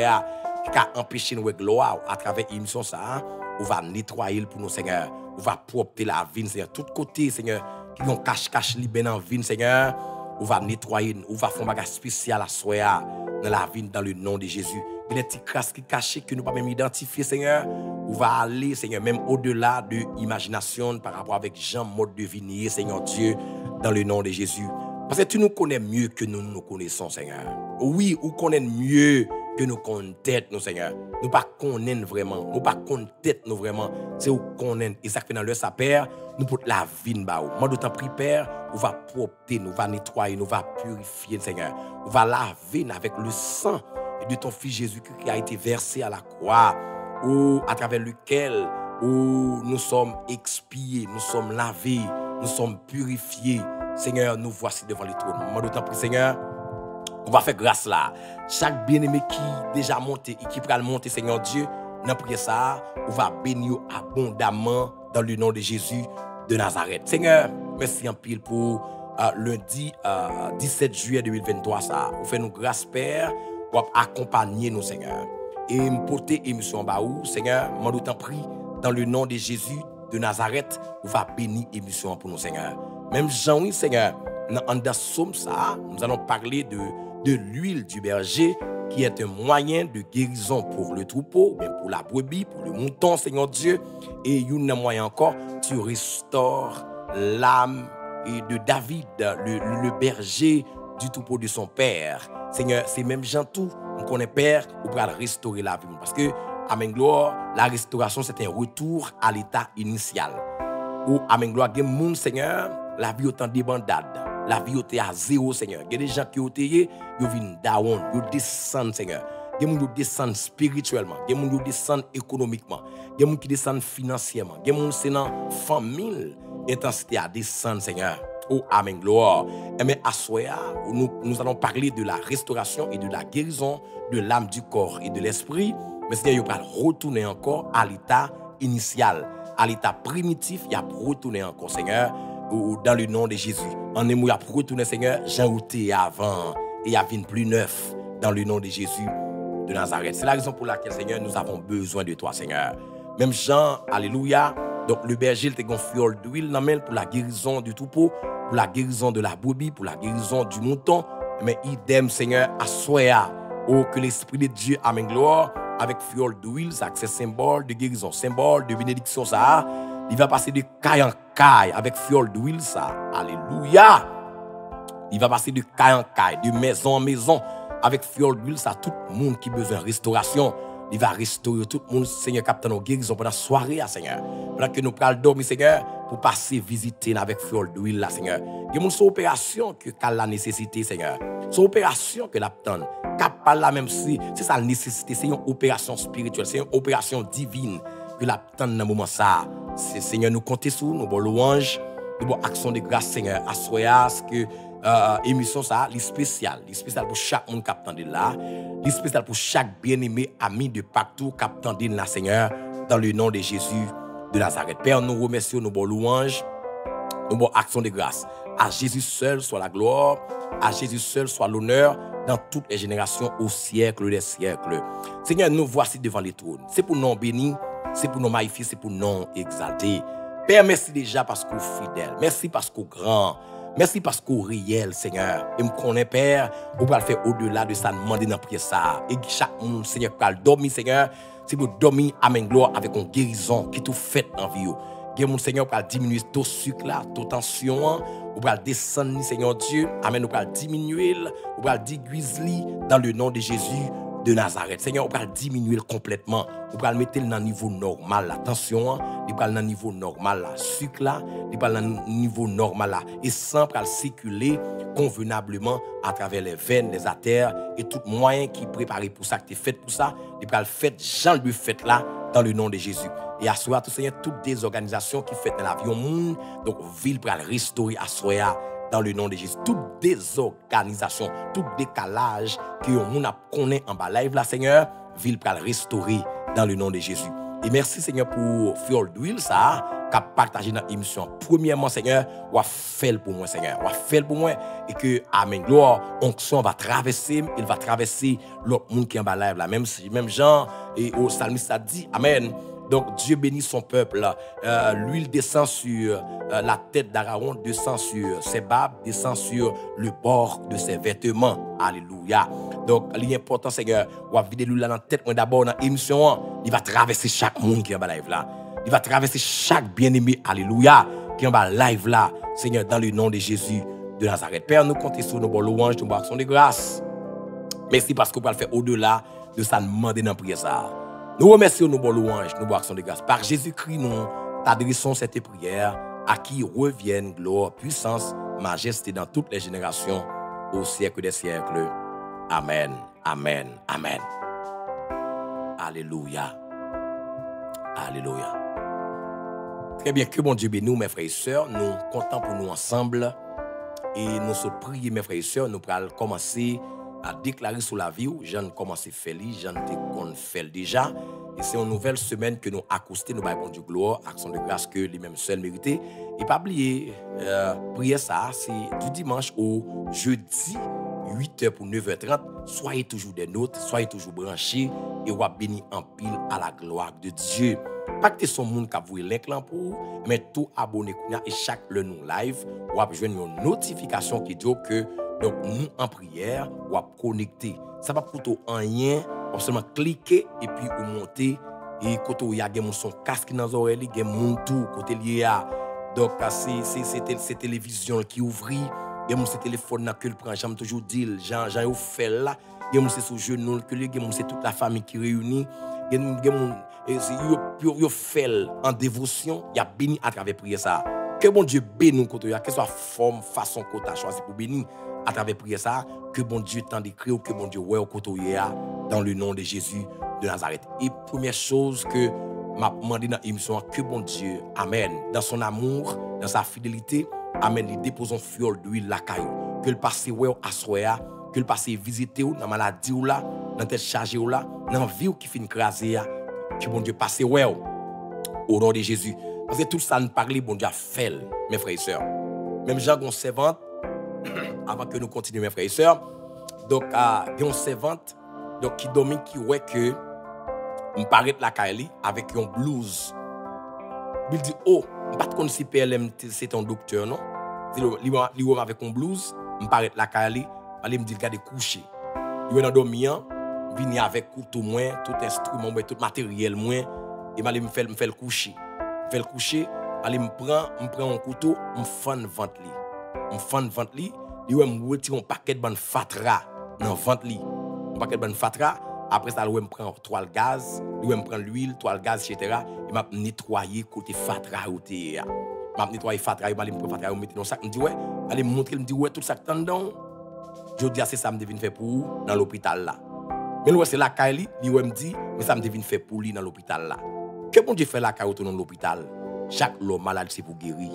qui a empêché nous de gloire à travers l'émission ça. On va nettoyer pour nous, Seigneur. On va propter la vie, Seigneur. Tout côté, Seigneur, qui ont cache libéré dans la vie, Seigneur. On va nettoyer, on va faire un bagage spécial à soi dans la vie, dans le nom de Jésus. Il y a des petites crasses qui cachées que nous ne pouvons pas même identifier, Seigneur. On va aller, Seigneur, même au-delà de l'imagination par rapport avec Jean, mode de vignier, Seigneur Dieu, dans le nom de Jésus. Parce que tu nous connais mieux que nous connaissons, Seigneur. Oui, ou connais mieux que nous connaissons tête, nous, Seigneur. Nous ne connaissons pas vraiment. Nous ne connaissons pas tête, nous, vraiment. C'est où connaissons. Et ça fait dans le sa Père, nous pour la vie, moi, d'autant prie, Père, on va propter, nous va nettoyer, nous va purifier, Seigneur. On va laver avec le sang de ton Fils Jésus-Christ qui a été versé à la croix, ou à travers lequel nous sommes expiés, nous sommes lavés, nous sommes purifiés. Seigneur, nous voici devant le trône. Moi, d'autant prie, Seigneur, on va faire grâce là. Chaque bien-aimé qui déjà monté et qui pourra monter, Seigneur Dieu, dans prière ça, on va bénir abondamment dans le nom de Jésus de Nazareth. Seigneur, merci en pile pour lundi 17 juillet 2023 ça. On fait nous grâce, Père, pour accompagner nous, Seigneur. Et me porter émission en bas où, Seigneur, moi d'autant prie dans le nom de Jésus de Nazareth, on va bénir émission pour nous, Seigneur. Même Jean-Oui, Seigneur, dans Somme ça, nous allons parler de l'huile du berger qui est un moyen de guérison pour le troupeau, mais pour la brebis, pour le mouton, Seigneur Dieu. Et il y a un moyen encore, tu restaures l'âme de David, le berger du troupeau de son père. Seigneur, c'est même Jean tout, on connaît Père, on pourra restaurer la vie. Parce que, Amen Gloire, la restauration, c'est un retour à l'état initial. Ou, Amen Gloire, il y a des gens, Seigneur, la vie est en débandade. La vie est à zéro, Seigneur. Il y a des gens qui ont été, ils viennent down, ils descendent, Seigneur. Il y a des gens qui descendent spirituellement, il y a des gens qui descendent économiquement, il y a des gens qui descendent financièrement, il y a des gens qui dans la famille, intensité à descendre, Seigneur. Oh, Amen, gloire. Mais à Soya, nous allons parler de la restauration et de la guérison de l'âme, du corps et de l'esprit. Mais Seigneur, il va retourner encore à l'état initial, à l'état primitif, il a retourné encore, Seigneur, dans le nom de Jésus. En émou, il a retourné, Seigneur, Jean-Outé avant, et il a vint plus neuf, dans le nom de Jésus de Nazareth. C'est la raison pour laquelle, Seigneur, nous avons besoin de toi, Seigneur. Même Jean, alléluia, donc le berger, il a un fiole d'huile pour la guérison du troupeau, pour la guérison de la brebis, pour la guérison du mouton. Mais idem, Seigneur, à Soya, oh, que l'Esprit de Dieu, Amen, gloire, avec fiole d'huile, ça c'est symbole de guérison, symbole de bénédiction, ça. Il va passer de caille en caille avec fiole d'huile, ça. Alléluia. Il va passer de caille en caille, de maison en maison. Avec fiole d'huile, ça, tout le monde qui a besoin de restauration. Il va restaurer tout le monde, Seigneur, captain, nos guérisons pendant la soirée, Seigneur. Pendant que nous prenons dormir, Seigneur, pour passer visiter avec fiole d'huile, Seigneur. Il y a une opération que la nécessité, Seigneur. C'est une opération que l'attend. Capable là, même si c'est ça la nécessité, c'est une opération spirituelle, c'est une opération divine que l'attend dans le moment ça. Seigneur, nous comptons sur nous, bon louange, nous bon action de grâce, Seigneur, à soya, ce que émission ça, les spécial pour chaque monde qui attend de là, les spécial pour chaque bien-aimé ami de partout qui attend de là, Seigneur, dans le nom de Jésus de Nazareth. Père, nous remercions nos bon louange, nos bon action de grâce. À Jésus seul soit la gloire, à Jésus seul soit l'honneur dans toutes les générations au siècle des siècles. Seigneur, nous voici devant les trônes. C'est pour nous bénir, c'est pour nous magnifier, c'est pour nous exalter. Père, merci déjà parce qu'on est fidèle. Merci parce qu'on est grand. Merci parce qu'on est réel, Seigneur. Et me connaît, Père, on va le faire au-delà de ça, demander dans la prière ça. Et chaque monde, Seigneur, qui va dormir, Seigneur, c'est pour dormir, amen, gloire, avec une guérison qui tout fait en vie. Que mon Seigneur va diminuer ton sucre là, ton tension, ou va descendre, Seigneur Dieu, amen, ou va diminuer, ou va déguiser dans le nom de Jésus de Nazareth. Seigneur, on va diminuer complètement. On va le mettre dans le niveau normal. La tension, il va dans le niveau normal. La sucre, là, il va dans le niveau normal. Là. Et sans circuler convenablement à travers les veines, les artères et tout moyen qui est préparé pour ça, qui est fait pour ça, il va le faire, Jean le fait là, dans le nom de Jésus. Et à soi, tout Seigneur, toutes des organisations qui font dans l'avion monde, donc ville pour le restaurer à soi dans le nom de Jésus. Toutes des organisations, tout décalage que on a connaît en bas live là, Seigneur, ville pour le restaurer dans le nom de Jésus. Et merci, Seigneur, pour fiole d'huile, ça, qui a partagé dans l'émission. Premièrement, Seigneur, ou a fait pour moi, Seigneur. Ou a fait pour moi. Et que, amen, gloire, onction va traverser, il va traverser l'autre monde qui est en bas live là. Même Jean et au psalmiste a dit, amen. Donc, Dieu bénit son peuple. L'huile descend sur la tête d'Aaron, descend sur ses barbes, descend sur le bord de ses vêtements. Alléluia. Donc, l'important, Seigneur, on va vider l'huile dans la tête, d'abord dans l'émission, il va traverser chaque monde qui est en bas live là. Il va traverser chaque bien-aimé, alléluia, qui est en bas live là, Seigneur, dans le nom de Jésus de Nazareth. Père, nous comptons sur nos bonnes louanges, nos bonnes actions de grâce. Merci parce qu'on va le faire au-delà de ça, demander dans la prière ça. Nous remercions nos bonnes louanges, nos bonnes actions de grâce. Par Jésus-Christ, nous t'adressons cette prière à qui reviennent gloire, puissance, majesté dans toutes les générations, au siècle des siècles. Amen, amen, amen. Alléluia. Alléluia. Très bien, que bon Dieu bénisse, mes frères et sœurs. Nous comptons pour nous ensemble. Et nous sommes priés, mes frères et sœurs. Nous allons commencer à déclarer sur la vie. J'en commence à faire, j'en ai fait déjà. Et c'est une nouvelle semaine que nous accostons, nous avons Dieu gloire, action de grâce que les mêmes seuls mérités. Et pas oublier, prier ça, c'est du dimanche au jeudi, 8h pour 9h30. Soyez toujours des nôtres, soyez toujours branchés et vous bénis en pile à la gloire de Dieu. Pas que son monde qui a voué l'inclin pour, mais tout abonné et chaque le nous live, vous avez besoin une notification qui dit que donc nous en prière, vous avez connecté. Ça va coûter rien, vous seulement cliquer et puis vous monter. Et quand il y a son casque dans les oreilles, il y a mon tout côté lié à. Donc c'est télévision qui ouvre. Il y a mon téléphone que le prend, j'aime toujours dire, j'en fait là. Il y a mon sur genou que c'est toute la famille qui réunit. Il y a mon fait en dévotion, il y a béni à travers prière ça. Que bon Dieu bénisse nous, que ce soit forme, façon qu'on a choisi pour bénir à travers prière ça, que bon Dieu t'en décrit, que bon Dieu ouais au côté dans le nom de Jésus de Nazareth. Et première chose que m'a demandé dans l'émission, que bon Dieu, amen, dans son amour, dans sa fidélité, amen, il dépose un fiole d'huile la caillou, que le passé ouais à soya, que le passé visiter ou dans maladie ou là, dans tête chargée ou là, dans vie qui finit craser, que bon Dieu passe ouais au nom de Jésus. Parce que tout ça nous parle, bon Dieu a fait, mes frères et sœurs. Même Jean gon servante, avant que nous continuions, mes frères et sœurs, donc il y a une servante donc qui domine qui ouais que me paraît la Kaili avec un blouse. Il dit oh, pas de si PLM c'est un docteur non. Il avec un blouse, me paraît la Kaili, aller me dit garder coucher. Il est dans dormir, venir avec couteau moins, tout instrument moins, tout matériel moins et me fait le coucher. Me fait le coucher, aller me prend un couteau, me fan ventre li. Me fan ventre li, il va me retirer un paquet de fatra dans le ventre. Un paquet de fatra. Après ça, il va me prendre toile gaz, il va me prendre l'huile, toile gaz, etc. Il m'a nettoyer côté fatra ou te. M'a nettoyer fatra, il m'a prendre fatra, mettre dans sac. Il me dit ouais, allez me montrer, il me dit ouais tout ça dedans. Je dis c'est ça me devine faire pour vous dans l'hôpital là. Mais c'est la caille, il me dit mais ça me devine faire pour lui dans l'hôpital là. Que bon Dieu fait la caille dans l'hôpital. Chaque l'homme malade c'est pour guérir.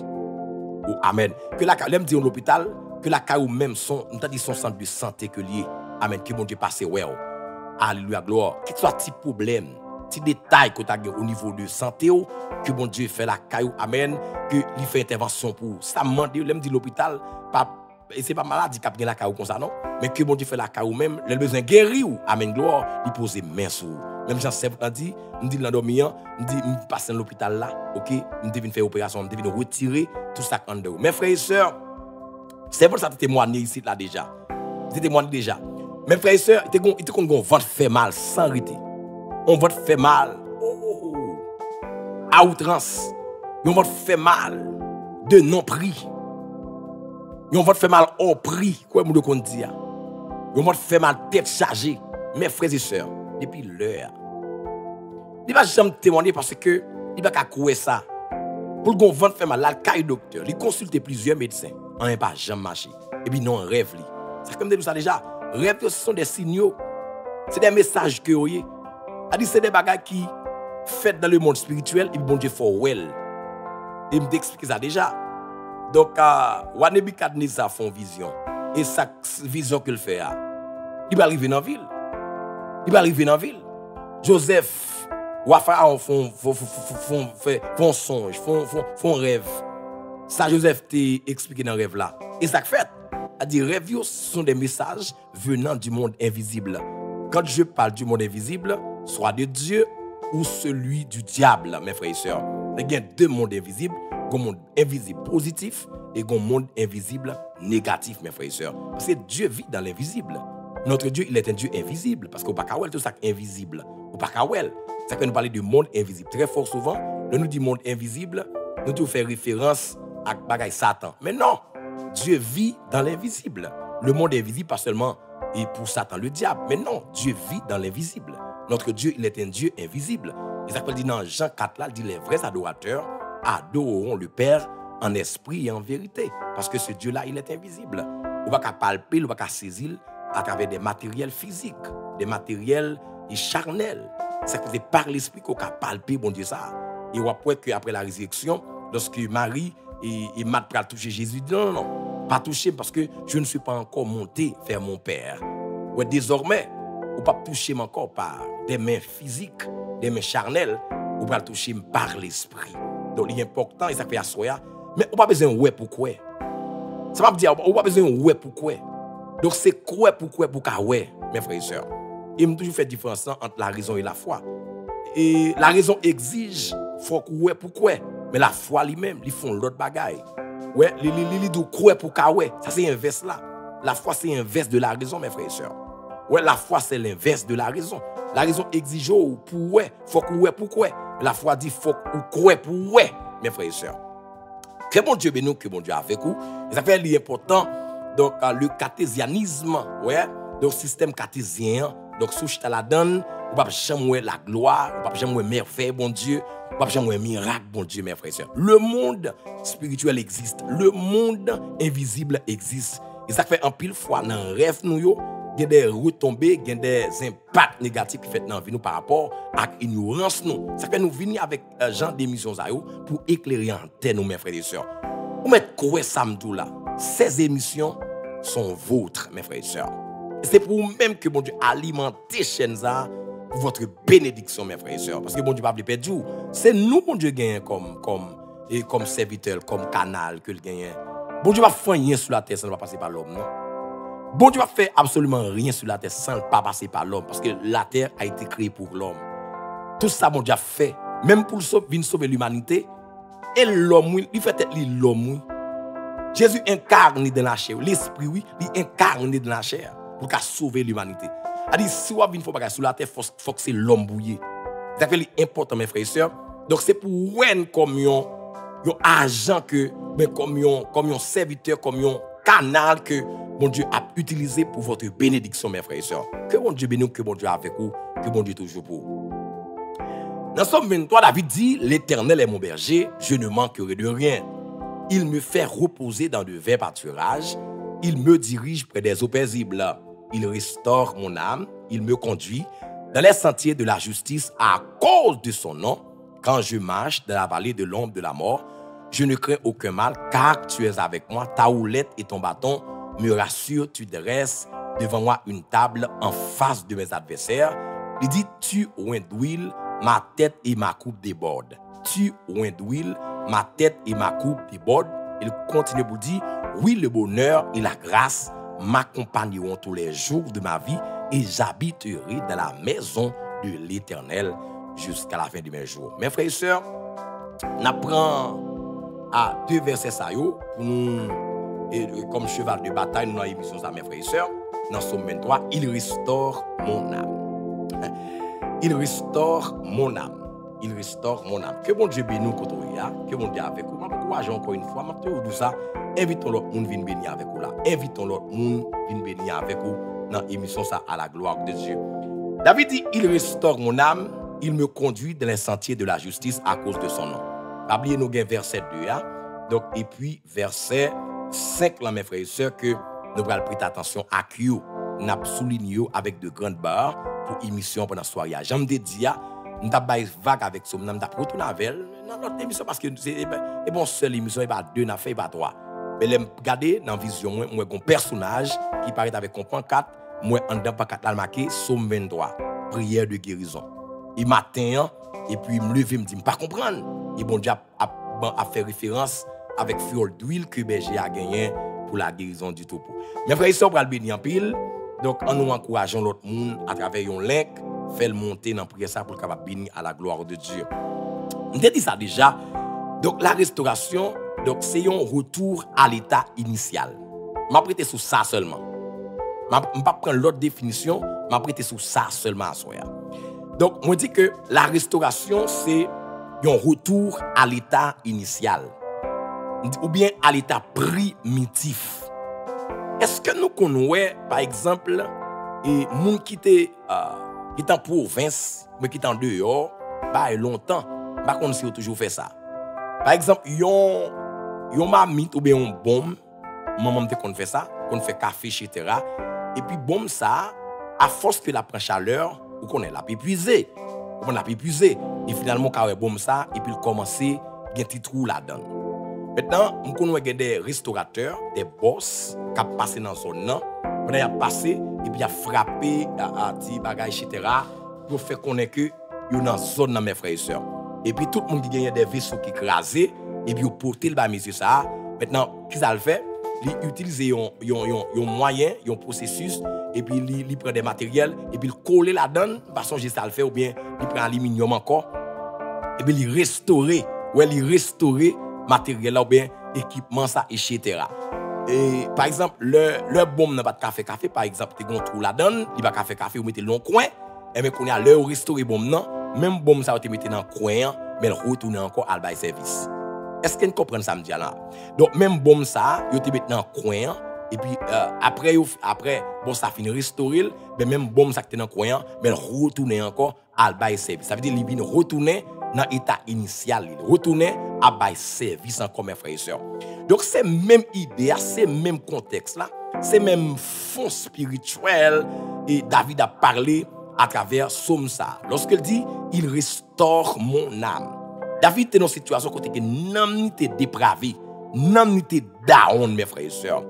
Oh, amen. Que la caille, dit dans l'hôpital, que la caille ou même son, nous dit son centre de santé que lié. Amen. Que bon Dieu passe ouais. Alléluia, gloire. Quel soit petit problème, petit détail que tu as au niveau de santé, que bon Dieu fait la caillou, amen, que il fait intervention pour ça. L'aime dit l'hôpital, et c'est pas maladie qui a la caillou comme ça, non? Mais que bon Dieu fait la caillou même, le besoin guérir, amen, gloire, il pose main sur. Même Jean-Seb a dit, me dit l'endormir, me dit, me passe dans l'hôpital là, ok, me devine faire opération, me devine retirer tout ça en dehors. Mes frères et sœurs, c'est pour ça que tu témoignes ici là déjà. Tu témoignes déjà. Mes frères et sœurs, il était qu'on ventre fait mal sans arrêter. On ventre fait mal à outrance. On ventre fait mal de non-prix. On ventre fait mal au prix. Quoi est-ce qu'on dit? On ventre fait mal tête chargée. Mes frères et sœurs, depuis l'heure. Il ne va jamais témoigner parce que il va pas courir ça. Pour le ventre fait mal, là, le docteur, il consulte plusieurs médecins. On n'a pas jamais marché. Et puis non, on rêve. C'est comme dit ça déjà. Rêve, ce sont des signaux. C'est des messages que vous voyez. C'est des bagages qui fait dans le monde spirituel et bon Dieu fait well. Et me t'expliquer ça déjà. Donc, Nebukadnezar fait une vision. Et sa vision qu'il fait, il va arriver dans la ville. Il va arriver dans la ville. Joseph, Pharaon font songe, font rêve. Ça, Joseph t'a expliqué dans le rêve là. Et ça fait. Les rêves sont des messages venant du monde invisible. Quand je parle du monde invisible, soit de Dieu ou celui du diable, mes frères et sœurs. Il y a deux mondes invisibles. Un monde invisible positif et un monde invisible négatif, mes frères et sœurs. Parce que Dieu vit dans l'invisible. Notre Dieu, il est un Dieu invisible. Parce qu'on ne peut pas voir tout ça invisible. On ne peut pas voir. C'est que nous parlons du monde invisible. Très fort souvent, nous disons monde invisible, nous devons faire référence à bagaille Satan. Mais non! Dieu vit dans l'invisible. Le monde invisible, pas seulement et pour Satan, le diable. Mais non, Dieu vit dans l'invisible. Notre Dieu, il est un Dieu invisible. Et ça dit dans Jean 4, là, il dit les vrais adorateurs adoreront le Père en esprit et en vérité. Parce que ce Dieu-là, il est invisible. On va pas palper, on va pas saisir à travers des matériels physiques, des matériels charnels. C'est par l'esprit qu'on va palper, bon Dieu, ça. Et on va voir qu'après la résurrection, lorsque Marie et Marthe pour toucher Jésus, non, non, non, pas toucher parce que je ne suis pas encore monté vers mon Père. Ouais, désormais, on ne peut pas toucher encore par des mains physiques, des mains charnelles, on peut toucher par l'esprit. Donc, il est important, et ça fait assoya, mais on n'a pas besoin de ouais pourquoi. Ça va me dire, on n'a pas besoin de ouais pourquoi. Donc, c'est quoi pourquoi pour qu'à ouais, mes frères et sœurs. Il m'a toujours fait différence entre la raison et la foi. Et la raison exige, il faut que ouais pourquoi. Mais la foi lui-même, ils font l'autre bagaille. Ouais, ils disent quoi pour qu'à ouais. Ça, c'est inverse là. La foi, c'est l'inverse de la raison, mes frères et sœurs. Ouais, la foi, c'est l'inverse de la raison. La raison exige pour ouais, faut que ouais pourquoi. La foi dit faut que ouais pour ouais, mes frères et sœurs. Que bon Dieu bénisse, que bon Dieu avec vous. Et ça fait l'important, donc le cartésianisme, ouais, donc système cartésien, donc sous chita la donne, on va jamais la gloire, on va jamais merveille, bon Dieu, on va jamais miracle, bon Dieu, mes frères et sœurs. Le monde spirituel existe, le monde invisible existe. Et ça fait en pile fois dans le rêve nous yo, il y a des retombées, il y a des impacts négatifs qui fait dans la vie nous par rapport à l'ignorance nous. Ça fait nous venir avec genre d'émissions pour éclairer en tête nous, mes frères et sœurs. Vous mettez quoi samedi là? Ces émissions sont vôtres, mes frères et sœurs. C'est pour vous-même que bon Dieu alimente chaîne ça pour votre bénédiction, mes frères et sœurs. Parce que bon Dieu ne va pas perdre. C'est nous, bon Dieu, gagne comme serviteur, comme canal que le gagne. Bon Dieu va faire rien sur la terre sans ne pas passer par l'homme, non? Bon Dieu va faire absolument rien sur la terre sans ne pas passer par l'homme. Parce que la terre a été créée pour l'homme. Tout ça, bon Dieu a fait. Même pour venir sauver l'humanité. Et l'homme, il fait être l'homme. Jésus incarné dans la chair. L'esprit, oui, il incarné dans la chair. Pour sauver l'humanité. A dit, si on vient faire sur la terre, il faut que c'est l'homme bouillé. C'est important, mes frères et sœurs. Donc, c'est pour vous comme un agent, comme un serviteur, comme un canal que bon Dieu a utilisé pour votre bénédiction, mes frères et sœurs. Que bon Dieu bénisse, que bon Dieu avec vous, que bon Dieu toujours pour vous. Dans Somme 23, David dit, l'Éternel est mon berger, je ne manquerai de rien. Il me fait reposer dans de verts pâturages, il me dirige près des eaux paisibles. Il restaure mon âme, il me conduit dans les sentiers de la justice à cause de son nom. Quand je marche dans la vallée de l'ombre de la mort, je ne crains aucun mal, car tu es avec moi. Ta houlette et ton bâton me rassurent. Tu dresses devant moi une table en face de mes adversaires. Il dit, tu oins d'huile, ma tête et ma coupe débordent. Tu oins d'huile, ma tête et ma coupe débordent. Il continue pour dire, oui, le bonheur et la grâce m'accompagneront tous les jours de ma vie et j'habiterai dans la maison de l'Éternel jusqu'à la fin de mes jours. Mes frères et sœurs, on apprend à 2 versets ça pour nous, et comme cheval de bataille, nous avons émission ça, mes frères et sœurs, dans Somme 23, il restaure mon âme. Il restaure mon âme. Il restaure mon âme. Que bon Dieu bénisse nous, que bon Dieu avec vous. Je m'encourage encore une fois, je vous dis ça. Invitons l'autre monde à venir avec vous là. Invitons l'autre monde à venir avec vous dans l'émission ça à la gloire de Dieu. David dit, il restaure mon âme, il me conduit dans les sentiers de la justice à cause de son nom. Oubliez nous verset 2 hein? Donc et puis verset 5 là mes frères et sœurs que nous allons prêter attention à qui nous avons souligné avec de grandes barres pour émission pendant la soirée. J'aime te dire nous avons vague avec ça, nous avons retourné avec dans notre émission parce que c'est bon seule émission et pas 2 n'a fait pas 3. Mais les regarder dans vision moi un personnage qui paraît avec un point 4, moi en dedans pas 4 là marqué Somme 23, prière de guérison. Et matin et puis me lever me dit pas comprendre. Et bon Dieu a fait référence avec fiole d'huile que berger a gagné pour la guérison du troupeau. Mes frères et sœurs pour le bénir en pile. Donc en nous encourageons l'autre monde à travers un link, faire le monter dans prière ça pour capable bénir à la gloire de Dieu. On a dit ça déjà. Donc la restauration donc c'est un retour à l'état initial. M'a prêté sur ça seulement. M'a pas prendre l'autre définition, m'a prêté sur ça seulement à soi. Donc moi dis que la restauration c'est un retour à l'état initial ou bien à l'état primitif. Est-ce que nous connaissons par exemple et moun qui était en province mais qui est en dehors bah longtemps par contre si toujours fait ça. Par exemple yon mamite ou bien un bombe maman qu'on fait ça, qu'on fait café etc. Et puis bombe ça à force que la prend chaleur ou qu'on est la épuisé. On a épuisé et finalement quand bombe ça et puis il commencer un petit trou là-dedans. Maintenant, on connaît des restaurateurs, des boss qui passent dans zone là, on a passé et puis a frappé à petit bagage etc. pour faire connaître que yo dans zone là mes frères et sœurs. Et puis tout le monde qui gagne des vaisseaux qui écrasés et puis porter le bas monsieur ça. Maintenant, qu'est-ce qu'il fait? Il utilise un moyen, un processus et puis il prend des matériels et puis il colle là-dedans façon j'ai ça le fait ou bien il prend aluminium encore et puis il restaure matériel ou bien équipement ça etc. Et par exemple le bombe n'a pas de café par exemple tu gon trou là-dedans il va café ou mettez le long coin et mais qu'on a le restaurer bombe non même bombe ça te mettre dans coin mais retourner encore à bail service. Est-ce que vous comprenez ça me dit là? Donc même bombe ça yo te mettre dans coin et puis après bon ça finit restaurer mais même bombe ça qui dans coin mais retourner encore à bail service. Ça veut dire il vient retourner dans l'état initial, retourner à bail service encore mes frères et sœurs. Donc c'est même idée, c'est même contexte là, c'est même fond spirituel et David a parlé à travers Somme ça. Lorsqu'il dit il restaure mon âme. David était dans une situation côté que n'am était dépravé, n'am était down mes frères et sœurs.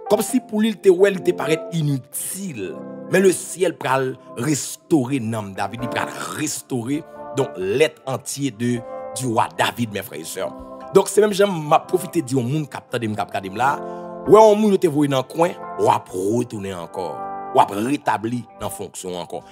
Comme si pour lui il te paraît inutile, mais le ciel pral restaurer n'am David, il pral restaurer donc l'être entier du roi David mes frères et sœurs. Donc c'est même j'aime m'a profiter dire au monde capteur de me là, ouais on monde te voyer dans coin, ou a retourner encore, ou a rétablir dans fonction encore.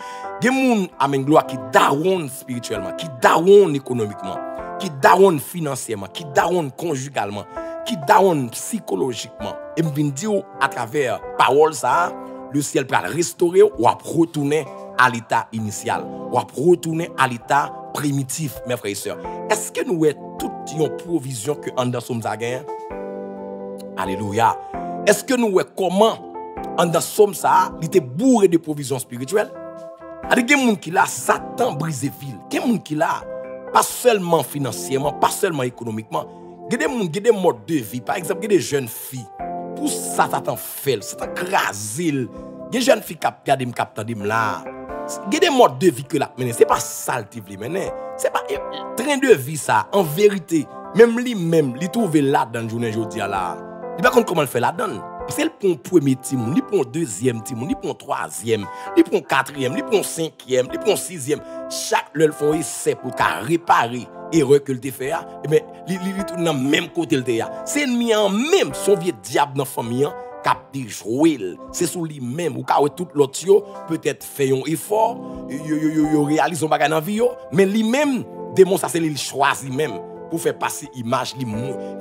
Des monde amen gloire qui down spirituellement, qui down économiquement, qui down financièrement, qui down conjugalement, qui down psychologiquement. Et me vient dire à travers parole ça, le ciel va restaurer ou à retourner à l'état initial, ou à retourner à l'état primitif, mes frères et sœurs. Est-ce que nous avons toute une provision que en dans sommes à gagner? Alléluia. Est-ce que nous voyons comment, en dans somme ça, il était bourré de provisions spirituelles? Il y a des gens qui là, Satan brise ville. Il y a des gens qui là, pas seulement financièrement, pas seulement économiquement. Il y a des modes de vie. Par exemple, il y a des jeunes filles. Pour ça, Satan fait, Satan crase. Il y a des jeunes filles qui regardent là. Il y a des modes de vie que la mener. Ce n'est pas ça le type de mener. Ce n'est pas train de vie ça. En vérité, même lui-même, il trouve là dans le journée aujourd'hui là. Il ne sait pas comment il fait la donne. Parce qu'il prend le premier timon, il prend le deuxième timon, il prend le troisième, il prend le quatrième, il prend le cinquième, il prend le sixième. Chaque leur font essai pour réparer l'erreur que le fait. Et bien, il tourne dans le même côté le fait. C'est ennemi en même, son vieux diable dans la famille, qui a joué. C'est sous lui-même, ou quand tout l'autre peut-être fait un effort, il réalise son bagage dans la vie, mais lui-même, démon, ça c'est lui choisi même pour faire passer l'image,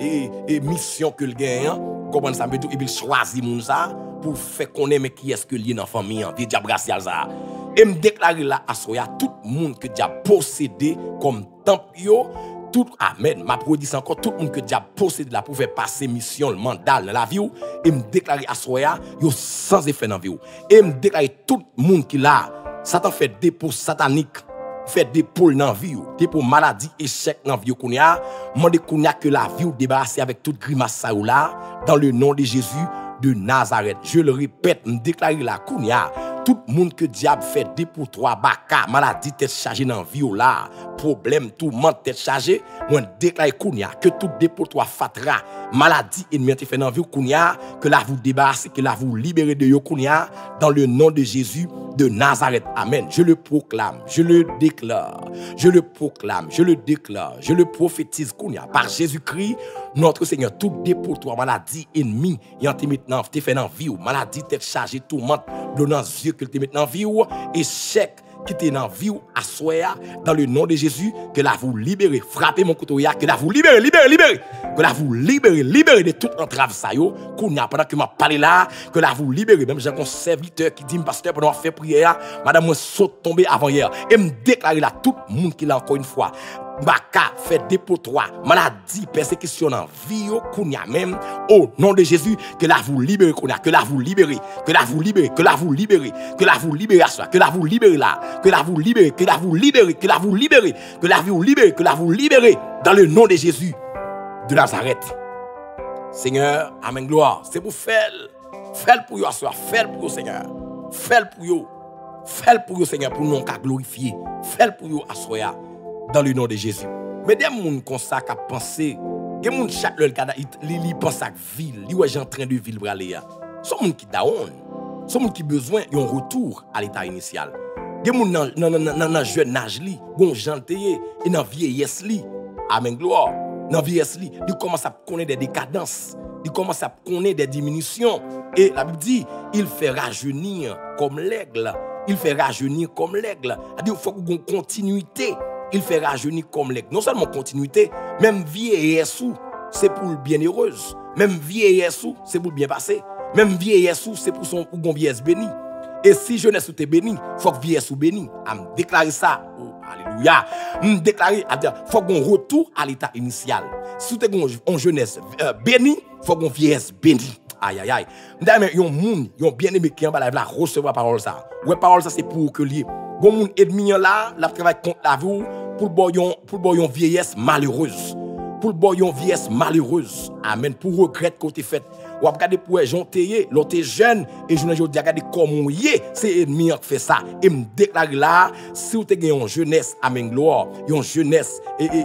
et mission que le gagne. Comment ça veut dire il choisit moun ça pour faire connaître qui est-ce que lié dans famille vieux diable racial ça et me déclarer là à soya tout monde que diable possédé comme temple yo tout amen m'a produit encore tout monde que diable possédé là pour faire passer mission le mandat dans la vie et me déclarer à soya yo sans effet dans vie et me déclarer tout monde qui là Satan fait dépôt satanique fait dépôt dans la vie dépôt maladie échec dans la vie kounya mande kounya que la vie ou débarrasser avec toute grimace ça ou là dans le nom de Jésus de Nazareth. Je le répète, me déclarer la kounya. Tout le monde que diable fait dépôt 3 baka, maladie tête chargée dans la vie ou là, problème, tout le monde tête chargée, moi déclare kounya que tout dépôt 3 fatra, maladie ennemi fait dans la vie kounya, que la vous débarrasser, que la vous libérer de yo kounya, dans le nom de Jésus de Nazareth. Amen. Je le proclame, je le déclare, je le proclame, je le déclare, je le prophétise kounya par Jésus-Christ, notre Seigneur. Tout dépôt 3 maladie ennemi, et en te maintenant, te fait dans la vie ou maladie tête chargée, tout le monde donnant yeux que te met dans la vie ou échec qui te dans la vie ou assoya dans le nom de Jésus que la vous libérez frappez mon couteau que la vous libérez que la vous libérez de toute entrave ça yo kounya pendant que m'a parlé là que la vous libérez même j'ai un serviteur qui dit pasteur pendant faire prière madame moi saute tomber avant hier et me déclarer là tout le monde qui l'a encore une fois Baka fait dépôt 3 maladie persécution en vie kounya même au nom de Jésus que la vous libérez kounya que la vous libérez que la vous libérez que la vous libérez que la vous libérez à soi que la vous libérez là que la vous libérez que la vous libérez que la vous libérez que la vous libérez que la vous libérez dans le nom de Jésus de Nazareth. Seigneur, amen gloire, c'est pour faire pour yo à soi, faire pour yo Seigneur, faire pour yo Seigneur pour nous glorifier, faire pour yo à soi dans le nom de Jésus. Mais des gens comme ça qui pensent, des gens chaque leur ils pensent à ville, ils sont en train de vivre aller. Sont gens qui down, sont gens qui besoin d'un retour à l'état initial. Des gens dans jeune âge li, bon gentil et dans vieillesse li. Amen gloire. Dans vieillesse li, ils commencent à connaître des décadences, ils commencent à connaître des diminutions et la Bible dit, il fait rajeunir comme l'aigle. Il fait rajeunir comme l'aigle. Il faut qu'il y ait une continuité. Il fait rajeunir comme l'aigle. Non seulement continuité, même vieillesse, c'est pour le bienheureuse. Même vieillesse, c'est pour le bien passé. Même vieillesse, c'est pour son vieillesse béni. Et si jeunesse ou t'es béni, il faut que vieillesse ou béni. Je me déclare ça. Oh, alléluia. Je me déclare, il faut qu'on retourne à l'état initial. Si tu es en jeunesse béni, il faut qu'on vieillesse béni. Aïe, aïe, aïe. D'ailleurs, il y a un monde, il y a un bien-aimé qui est en bas là, recevoir la parole ça. Ouais, parole ça, c'est pour que lié. Il y a un monde ennemi là, la travaille contre la vie. Pour boyon vieillesse malheureuse. Pour boyon vieillesse malheureuse. Amen. Pour regret côté fait. Ou regarder pour jonter, l'autre jeune et je dis regarder comment yé, c'est ennemi qui fait ça et me déclarer là si vous avez une jeunesse amen gloire, une jeunesse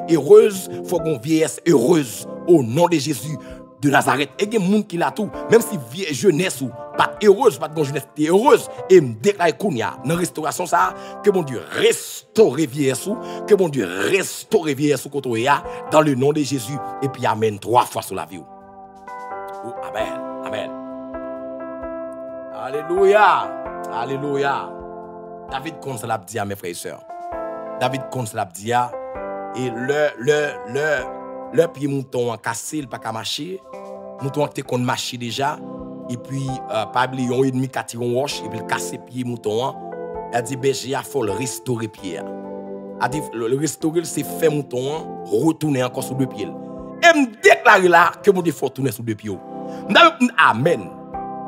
heureuse, faut qu'on vieillesse heureuse au nom de Jésus de Nazareth. Et il y a des gens qui l'a tout, même si vieille jeunesse ou pas heureuse, pas de jeunesse heureuse, et me déclare kounya dans restauration ça, que mon Dieu restaure vieillesse ou, que mon Dieu restaure vieillesse ou koto ya dans le nom de Jésus et puis amen 3 fois sur la vie. Oh, amen, amen. Alléluia, alléluia. David compte cela dit à mes frères et sœurs. David compte cela dit à et le pied mouton en cassé, il pas qu'à marcher. Mouton qui qu'on marcher déjà et puis pas oublier un ennemi qui tire un roche et puis casser pied mouton. Elle dit berger il faut le restaurer pied. Elle dit le restaurer c'est faire mouton retourner encore sur 2 pieds. Et me déclarer là que mon Dieu faut tourner sur 2 pieds. Amen.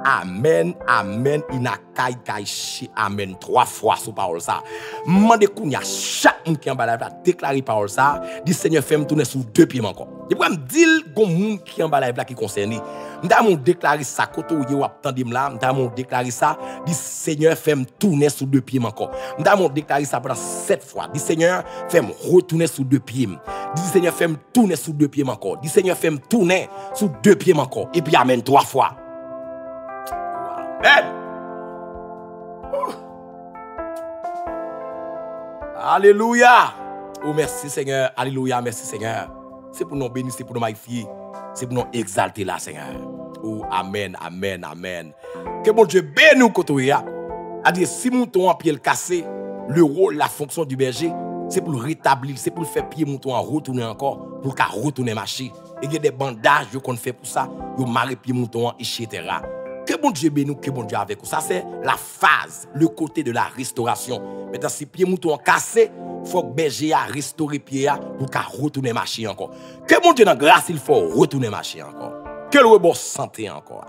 Amen, amen, inakai kaishi, amen, 3 fois sous parole ça. Mande kounya chaque monde qui en bas la déclarer parole ça, dit Seigneur fait me tourner sur 2 pieds encore. Et pour me dire gon monde qui en bas la qui concerné. M'da mon déclarer ça koto yo attendem là, m'da mon déclarer ça, dit Seigneur fait me tourner sur 2 pieds encore. M'da mon déclarer ça pendant 7 fois. Dit Seigneur fait me retourner sur 2 pieds. Dit Seigneur fait me tourner sur 2 pieds encore. Dit Seigneur fait me tourner sur 2 pieds encore. Et puis amen 3 fois. Amen. Alléluia. Oh merci Seigneur. Alléluia. Merci Seigneur. C'est pour nous bénir, c'est pour nous magnifier, c'est pour nous exalter là Seigneur. Oh amen, amen, amen. Que bon Dieu bénisse nous kotoya. A dire si mouton en pied cassé, le rôle, la fonction du berger, c'est pour le rétablir, c'est pour le faire pied mouton en retourner encore, pour qu'il retourne marcher. Et il y a des bandages qu'on fait pour ça, yo marrer pied mouton etc. Que bon Dieu bénisse nous, que bon Dieu avec nous. Ça, c'est la phase, le côté de la restauration. Maintenant, si pied mouton cassé, il faut que berger a restauré pied pour qu'il retourne marcher encore. Que bon Dieu dans grâce, il faut retourner marcher encore. Que le rebord santé encore.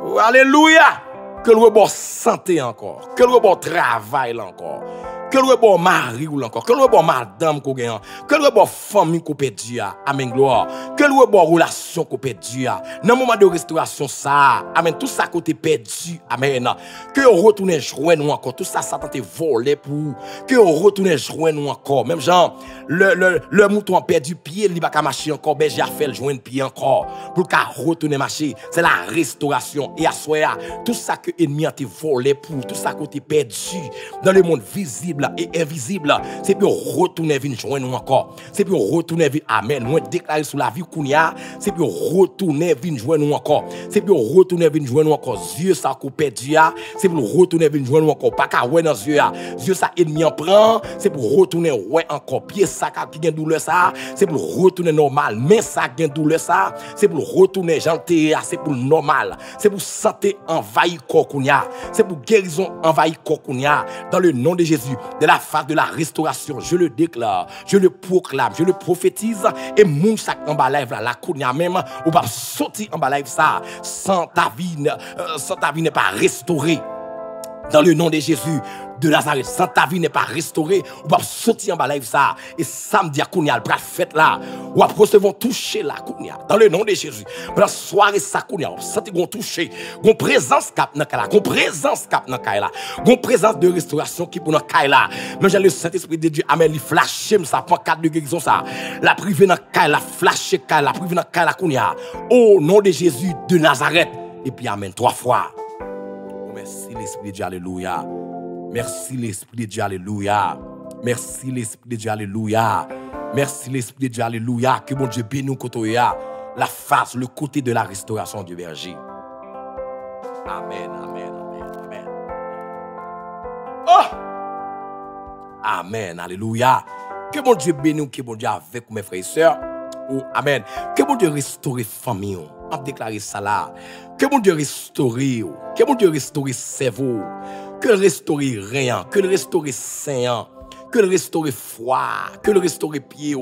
Oh, alléluia. Que le rebord santé encore. Que le rebord travail encore. Que le bon mari ou encore, que le bon madame qu'on gagne, que le bon famille qu'on perdu, amen gloire, que le bon relation qu'on perdu, dans le moment de restauration ça, amen, tout ça côté perdu, amen, que on retourne joindre nous encore, tout ça ça tente voler pour, que on retourne joindre nous encore, même genre, le mouton a perdu pied, il va pas marcher encore, ben j'ai fait le joindre pied encore, pour qu'à retourner marcher, c'est la restauration, et à soi, tout ça que ennemi a été volé pour, tout ça côté perdu, dans le monde visible, et invisible, c'est pour retourner venir joindre nous encore. C'est pour retourner venir, amen. Nous déclarer sur la vie qu'on y a, c'est pour retourner venir joindre nous encore. C'est pour retourner venir joindre nous encore. Dieu ça qu'on perdu, c'est pour retourner venir joindre nous encore. Pas qu'à ouais dans Dieu, Dieu ça ennemi en prend, c'est pour retourner ouais encore. Pied ça qui gagne douleur ça, c'est pour retourner normal. Mais ça gagne douleur ça, c'est pour retourner gentil, c'est pour normal. C'est pour santé envahir corps qu'on y a. C'est pour guérison envahir corps qu'on y a. Dans le nom de Jésus. De la phase de la restauration, je le déclare, je le proclame, je le prophétise et moun chaque en bas live là, la kounya même, ou pas sortir en bas live ça, sans ta vie n'est pas restaurée. Dans le nom de Jésus de Nazareth, sans ta vie n'est pas restaurée, ou va sortir en bas live ça, et samedi à Kounia, le fête là, ou va recevoir toucher la Kounia, dans le nom de Jésus. Dans la soirée ça Kounia, on sent qu'on toucher, qu'on présence cap dans la, qu'on présence cap dans la, qu'on présence de restauration qui pour dans la. Même j'ai le Saint-Esprit de Dieu, amen, il flash, ça prend 4 de guérison ça. La privé dans la, flash la privé dans la Kounia. Au nom de Jésus de Nazareth, et puis amen 3 fois. Merci l'Esprit de Dieu, alléluia. Merci l'Esprit de Dieu, alléluia. Merci l'Esprit de Dieu, alléluia. Merci l'Esprit de Dieu, alléluia. Que mon Dieu bénisse nous kotoya la face, le côté de la restauration du berger. Amen, amen, amen, amen. Oh! Amen, alléluia. Que mon Dieu bénisse nous, que mon Dieu avec mes frères et sœurs. Oh, amen. Que mon Dieu restaure famille. On déclare ça là. Que mon Dieu restaure. Que mon Dieu restaure cerveau. Que le restaure rien. Que le restaure saint. Que le restaure foi. Que le restaure pied.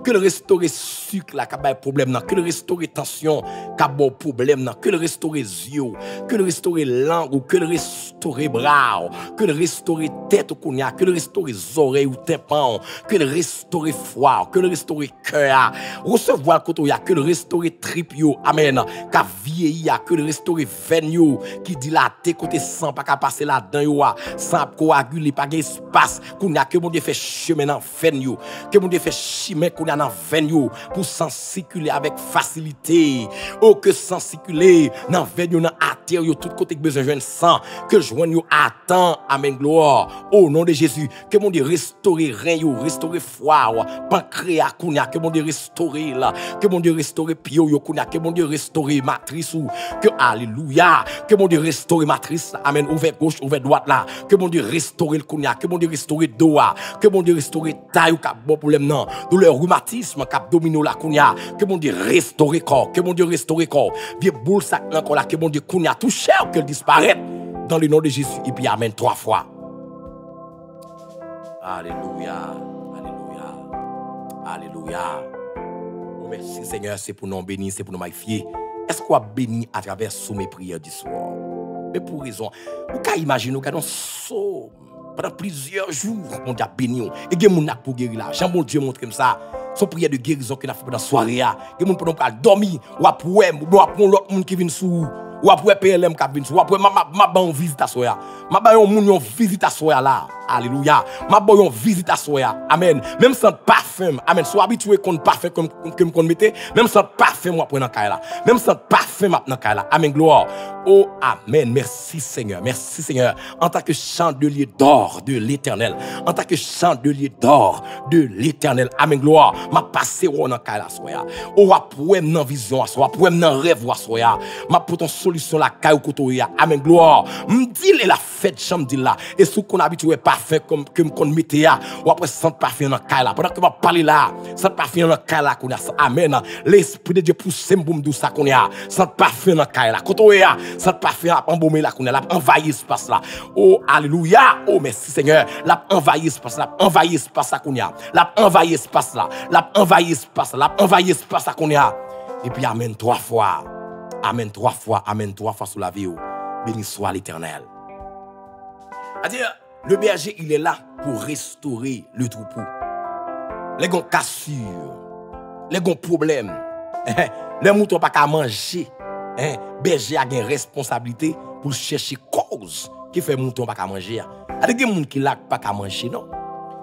Que le restaure sucre là, qui a problème. Que le restaure tension, qui a problème. Que le restaure yeux. Que le restaure langue. Que le restaure bras. Que le restaure tête. Que le restaure oreilles ou tympan. Que le restaure foie. Que le restaure cœur. Recevoir le côté. Que le restaure trip. Amen. Qui a vieilli. Que le restaure veine. Qui dilate côté sang. Pas qu'à passer là-dedans. Sans coaguler. Pas d'espace. Que mon Dieu fait chemin dans veine yo, que mon Dieu fait chemin qu'on a dans veine yo pour s'en circuler avec facilité. Oh que s'en circuler dans veine yo, dans artère yo, tout côté besoin de sang, que joindre yo attend, amen gloire. Au nom de Jésus, que mon Dieu restaurer rein yo, restaurer foie, pancréas kounya, que mon Dieu restaurer là, que mon Dieu restaurer pio yo kounya, que mon Dieu restaurer matrice ou que alléluia, que mon Dieu restaurer matrice, amen, ouvert gauche, ouvert droite là, que mon Dieu restaurer le kounya, que mon Dieu restaurer dos. Que mon Dieu restaure taille ou cap bon problème non douleur rhumatisme cap domino la kounya que mon Dieu restaure corps que mon Dieu restaure corps vieux boule sac encore là que mon Dieu kounya tout cher que disparaît dans le nom de Jésus et puis amen 3 fois. Alléluia, alléluia, alléluia. Oh, merci Seigneur, c'est pour nous bénir, c'est pour nous magnifier, Est-ce qu'on a béni à travers mes prières du soir? Mais pour raison, vous pouvez imaginer, nous avons pendant plusieurs jours, on a béni. Et il y a des gens pour guérir là. Jean, mon Dieu, montre comme ça. Son prière de guérison qu'on a fait pendant la soirée. Il y a des gens pour dormir. Ou après, l'autre monde qui vient sous. Ou après, PLM qui vient sous. Ou après, ma ban visite à soya. Ma ban yon visite à soya là. Alléluia. Ma ban yon visite à soya. Amen. Même sans parfum. Amen. Sois habitué qu'on parfum comme qu'on mettait. Même sans parfum, moi, pour dans là. Même sans parfum, moi, dans là. Amen. Gloire. Oh, amen. Merci, Seigneur. Merci, Seigneur. En tant que chandelier d'or de l'Éternel. En tant que chandelier d'or de l'Éternel. Amen. Gloire. Ma passé ou dans là soya. Oh, après, nan vision soya. Après, nan rêve soya. Ma pour ton solution la caille koto ya. Amen. Gloire. M'dile la fête chambre dit là. Et sous qu'on habitué parfait comme qu'on mettait ya. Ou après sans parfait dans caille là. Pendant que va parler là, sans parfait dans caille là qu'on a. Amen. L'esprit de Dieu pousse m'boum dou ça qu'on a. Sans parfait dans caille là. Koto ya. Sans parfait embaumé là qu'on a. L'a envahi espace là. Oh alléluia. Oh merci Seigneur. L'a envahi espace là. Envahi espace là qu'on a. L'a envahi espace là. L'a envahi espace là. L'a envahi espace là qu'on a. Et puis amen 3 fois. Amen 3 fois. Amen 3 fois sur la vie. Béni soit l'Éternel. C'est-à-dire, le berger, il est là pour restaurer le troupeau. Les gens cassures, les gens problèmes, les moutons pas qu'à manger. Berger a une responsabilité pour chercher cause qui fait mouton pas qu'à manger. Il y a des gens qui n'a pas qu'à manger, non?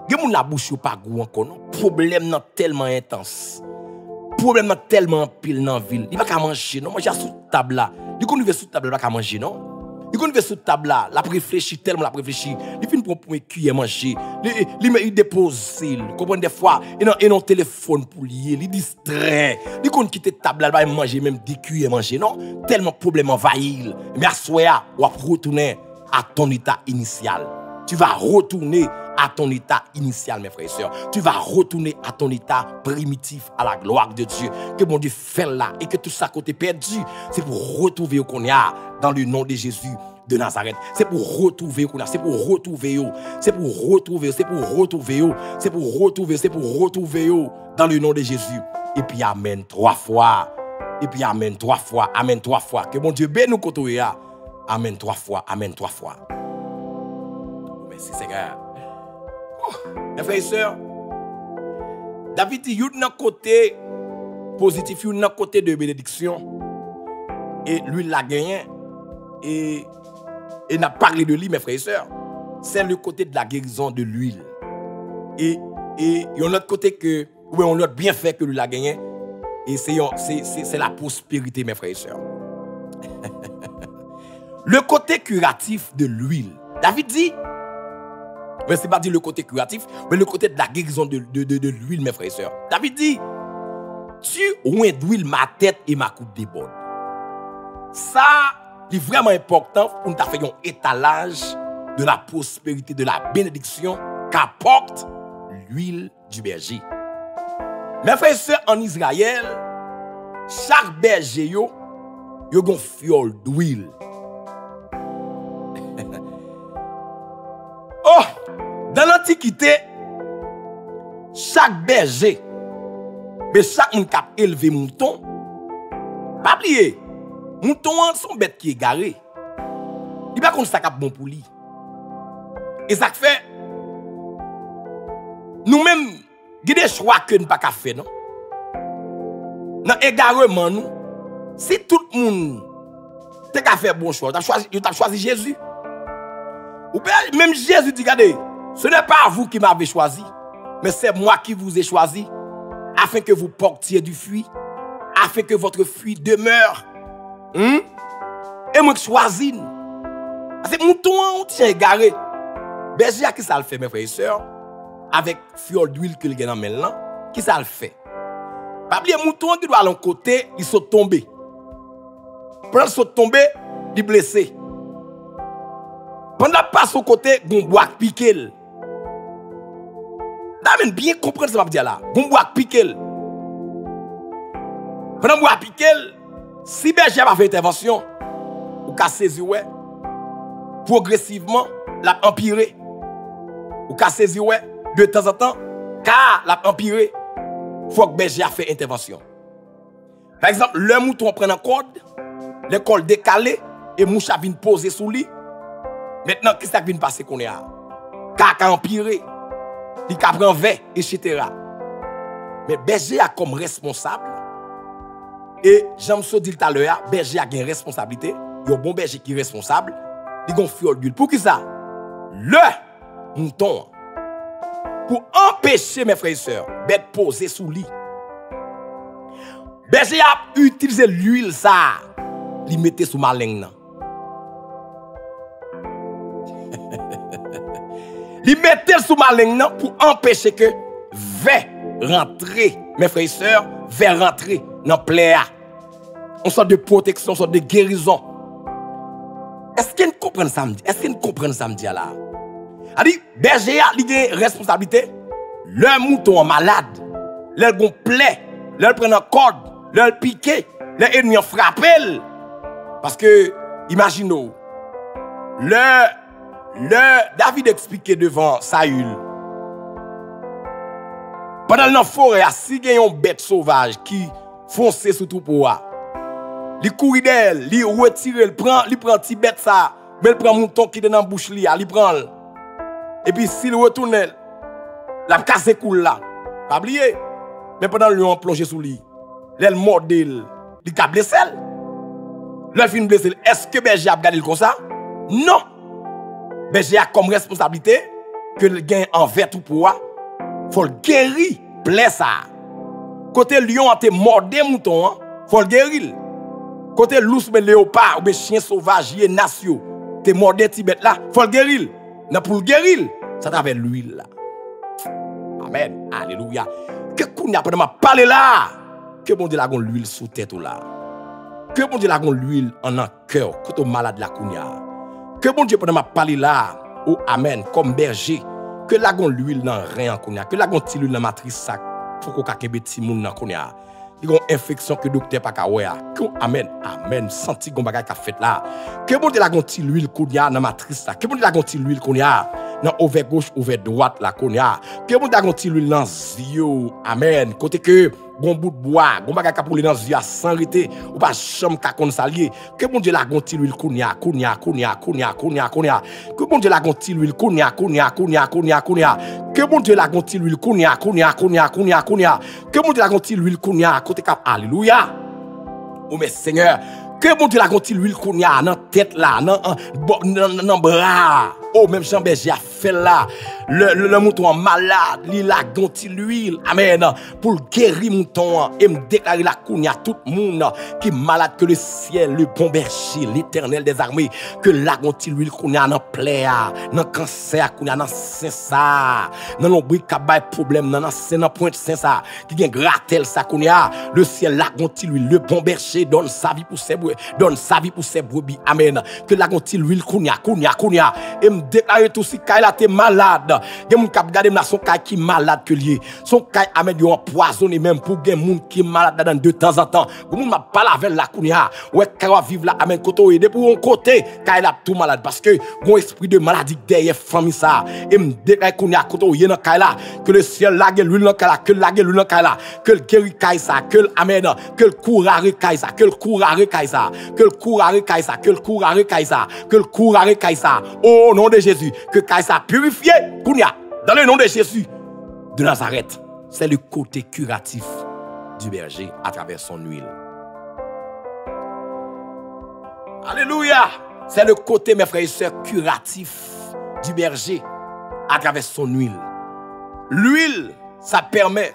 Il y a des gens qui n'a bouche pas goût encore, non? Problème non tellement intense. Problème non tellement pile dans la ville. Il pas qu'à manger, non? Manger sous table là. Il connaît sous table là pas qu'à manger, non? Il connaît sous table là, la réfléchit tellement la réfléchit. Il finit pour un cuillère manger. Il dépose, il comprend des fois, il a un téléphone pour lier, il distrait. Il connaît quitter table là, il manger même des cuillères manger, non? Tellement problème envahit. Mais à soir, on va retourner à ton état initial. Tu vas retourner à ton état initial, mes frères et sœurs. Tu vas retourner à ton état primitif, à la gloire de Dieu. Que mon Dieu fait là et que tout ça côté perdu, c'est pour retrouver ce qu'on a dans le nom de Jésus de Nazareth. C'est pour retrouver ce qu'on a. C'est pour retrouver. C'est pour retrouver. C'est pour retrouver. C'est pour retrouver. C'est pour retrouver dans le nom de Jésus. Et puis amen 3 fois. Et puis amen 3 fois. Amen 3 fois. Que mon Dieu bénisse nous côté. Amen 3 fois. Amen 3 fois. Merci Seigneur. Mes frères et sœurs, David dit, il y a un côté positif, il y a un côté de bénédiction. Et lui, il a gagné. Et n'a parlé de lui, mes frères et sœurs. C'est le côté de la guérison de l'huile. Et il y a un autre côté que, oui, on a bien fait que lui l'a gagné. Et c'est la prospérité, mes frères et sœurs. Le côté curatif de l'huile. David dit, mais ce n'est pas dit le côté curatif, mais le côté de la guérison de l'huile, mes frères et sœurs. David dit, tu oins d'huile ma tête et ma coupe déborde. Ça, c'est vraiment important pour nous faire un étalage de la prospérité, de la bénédiction qu'apporte l'huile du berger. Mes frères et sœurs, en Israël, chaque berger a un fiole d'huile. Oh! Dans l'Antiquité, chaque berger, mais chaque monde qui a élevé mouton, pas oublier, mouton sont bêtes qui est garé. Il va comme ça cap bon pour lui. Et ça fait, nous-mêmes, il y a des choix que nous ne pouvons pas faire, non? Dans l'égarement, nous, si tout le monde a fait bon choix, il a choisi Jésus. Ou bien, même Jésus dit, regardez, ce n'est pas vous qui m'avez choisi, mais c'est moi qui vous ai choisi, afin que vous portiez du fruit, afin que votre fruit demeure. Et moi qui choisis. C'est mouton, on tient égaré. Berger, qui ça le fait, mes frères et sœurs, avec fiole d'huile que le gagne maintenant, qui ça le fait? Pas oublier mouton qui doit aller à côté, il saute tomber. Pendant qu'il saute tomber, il est blessé. Pendant qu'il passe au côté, il boit piqué. D'amen bien comprendre ce que je veux dire là. Il boit piqué. Pendant qu'il boit piqué, si berger va faire intervention, ou qu'à saisir, ouais, progressivement, l'a empiré. Ou qu'à saisir, ouais, de temps en temps, car l'a empiré. Il faut que berger a fait intervention. Par exemple, le mouton prend un corde, le col décalé, et moucha vient poser sous lui. Maintenant, qu'est-ce qui vient passer qu'on est là? Kaka empiré, il prend verre, etc. Mais berger a comme responsable, et j'aime ça dire tout à l'heure, berger a une responsabilité, il y a un bon berger qui est responsable, il a un fiole d'huile. Pour qui ça? Le mouton, pour empêcher mes frères et sœurs d'être posés sous lit. Berger a utilisé l'huile ça, il mettait sous ma langue. Il mettait sous ma langue pour empêcher que vers rentrer, mes frères et sœurs, vers rentrer dans le pléa. Une sorte de protection, une sorte de guérison. Est-ce qu'ils comprennent ça? Est-ce qu'ils comprennent ça là? A-dit, berger a une responsabilité. Le mouton malade, le gon plaît, le prend en corde, le piqué, le ennemi frappé. Parce que, imaginez, David expliquait devant Saül. Pendant la forêt, si il y a une bête sauvage qui fonce sur tout pour il court d'elle, il retire, il prend petit bête ça, mais il prend mouton qui est dans la bouche, il prend. Et puis s'il retourne, la casse coule là. Pas oublier. Mais pendant le lion plongé sous lui, elle mord il a blessé. Le fin blessé, est-ce que berger a gardé comme ça? Non. Berger a comme responsabilité que le gain envers tout pouvoir, faut le guérir, plaît ça. Côté lion a été mordé mouton, faut le guérir. Côté loup, mais léopard ou chien sauvage, nation, te mordé Tibet là, faut le guérir. Non pour le guérir, ça travers l'huile là. Amen. Alléluia. Que qu'on a pas parler là. Que bon Dieu la gon l'huile sous tête là. Que bon Dieu la gon l'huile en cœur, que ton malade la kounya. Que bon Dieu pas parler là. Oh amen comme berger. Que la gon l'huile dans rien kounya. Que la gon ti l'huile dans matrice ça pour qu'on kebe ti moun nan kounya. Il y a une infection que le docteur pas kawea. Amen. Amen. Senti gon bagay ka fait là. Que bon Dieu la gon ti l'huile kounya dans matrice ça. Que bon Dieu la gon ti l'huile kounya. Dans ouvert gauche, ouvert droite, la konya. Que bon da gonti l'huile dans zio. Amen. Côté que bon bout de bois, bon bagay ka pou li dans zio sans rete, ou pas chambre ka kon salier. Que bon Dieu la gonti l'huile konya. Que bon Dieu la gonti l'huile konya. Que bon Dieu la gonti l'huile konya. Que bon Dieu la gonti l'huile konya. Côté ka alléluia. Oh mais Seigneur, que bon Dieu la gonti l'huile konya dans tête là, dans bras. Oh, même Jean Berger a fait là. Le mouton malade, il a gonti l'huile. Amen. Pour guérir mouton et me déclarer la kounya tout le monde qui est malade que le ciel, le bon berger, l'éternel des armées, que la gonti l'huile kounya dans plaie, dans cancer kounya dans sein ça, dans l'ombrique kabay problème dans sein dans pointe sein ça, qui gagne gratel ça kounya, le ciel la gonti l'huile, le bon berger donne sa vie pour ses brebis. Amen. Que la gonti l'huile kounya et me déclarer tout si Kaila t'es malade. Il y a moun k'ap gade la son Kaila qui malade que lié. Son Kaila a mis empoisonné même pour gen moun qui malade de temps en temps. Pour moun m'a pas avec la kounya. Ouais Kaila vivre là amen koto aider pour un côté Kaila tout malade parce que mon esprit de maladie derrière famille ça. Et me déclarer kounya koto yé dans Kaila que le ciel la gueule l'huile dans Kaila que la gueule l'huile dans Kaila que le guéri Kaila que amen que le courare Kaila que le courare Kaila que le courare Kaila que le courare Kaila que le courare Kaila. Au nom de Jésus, que Kaïsa purifié, Kounia, dans le nom de Jésus de Nazareth. C'est le côté curatif du berger à travers son huile. Alléluia! C'est le côté, mes frères et sœurs, curatif du berger à travers son huile. L'huile, ça permet,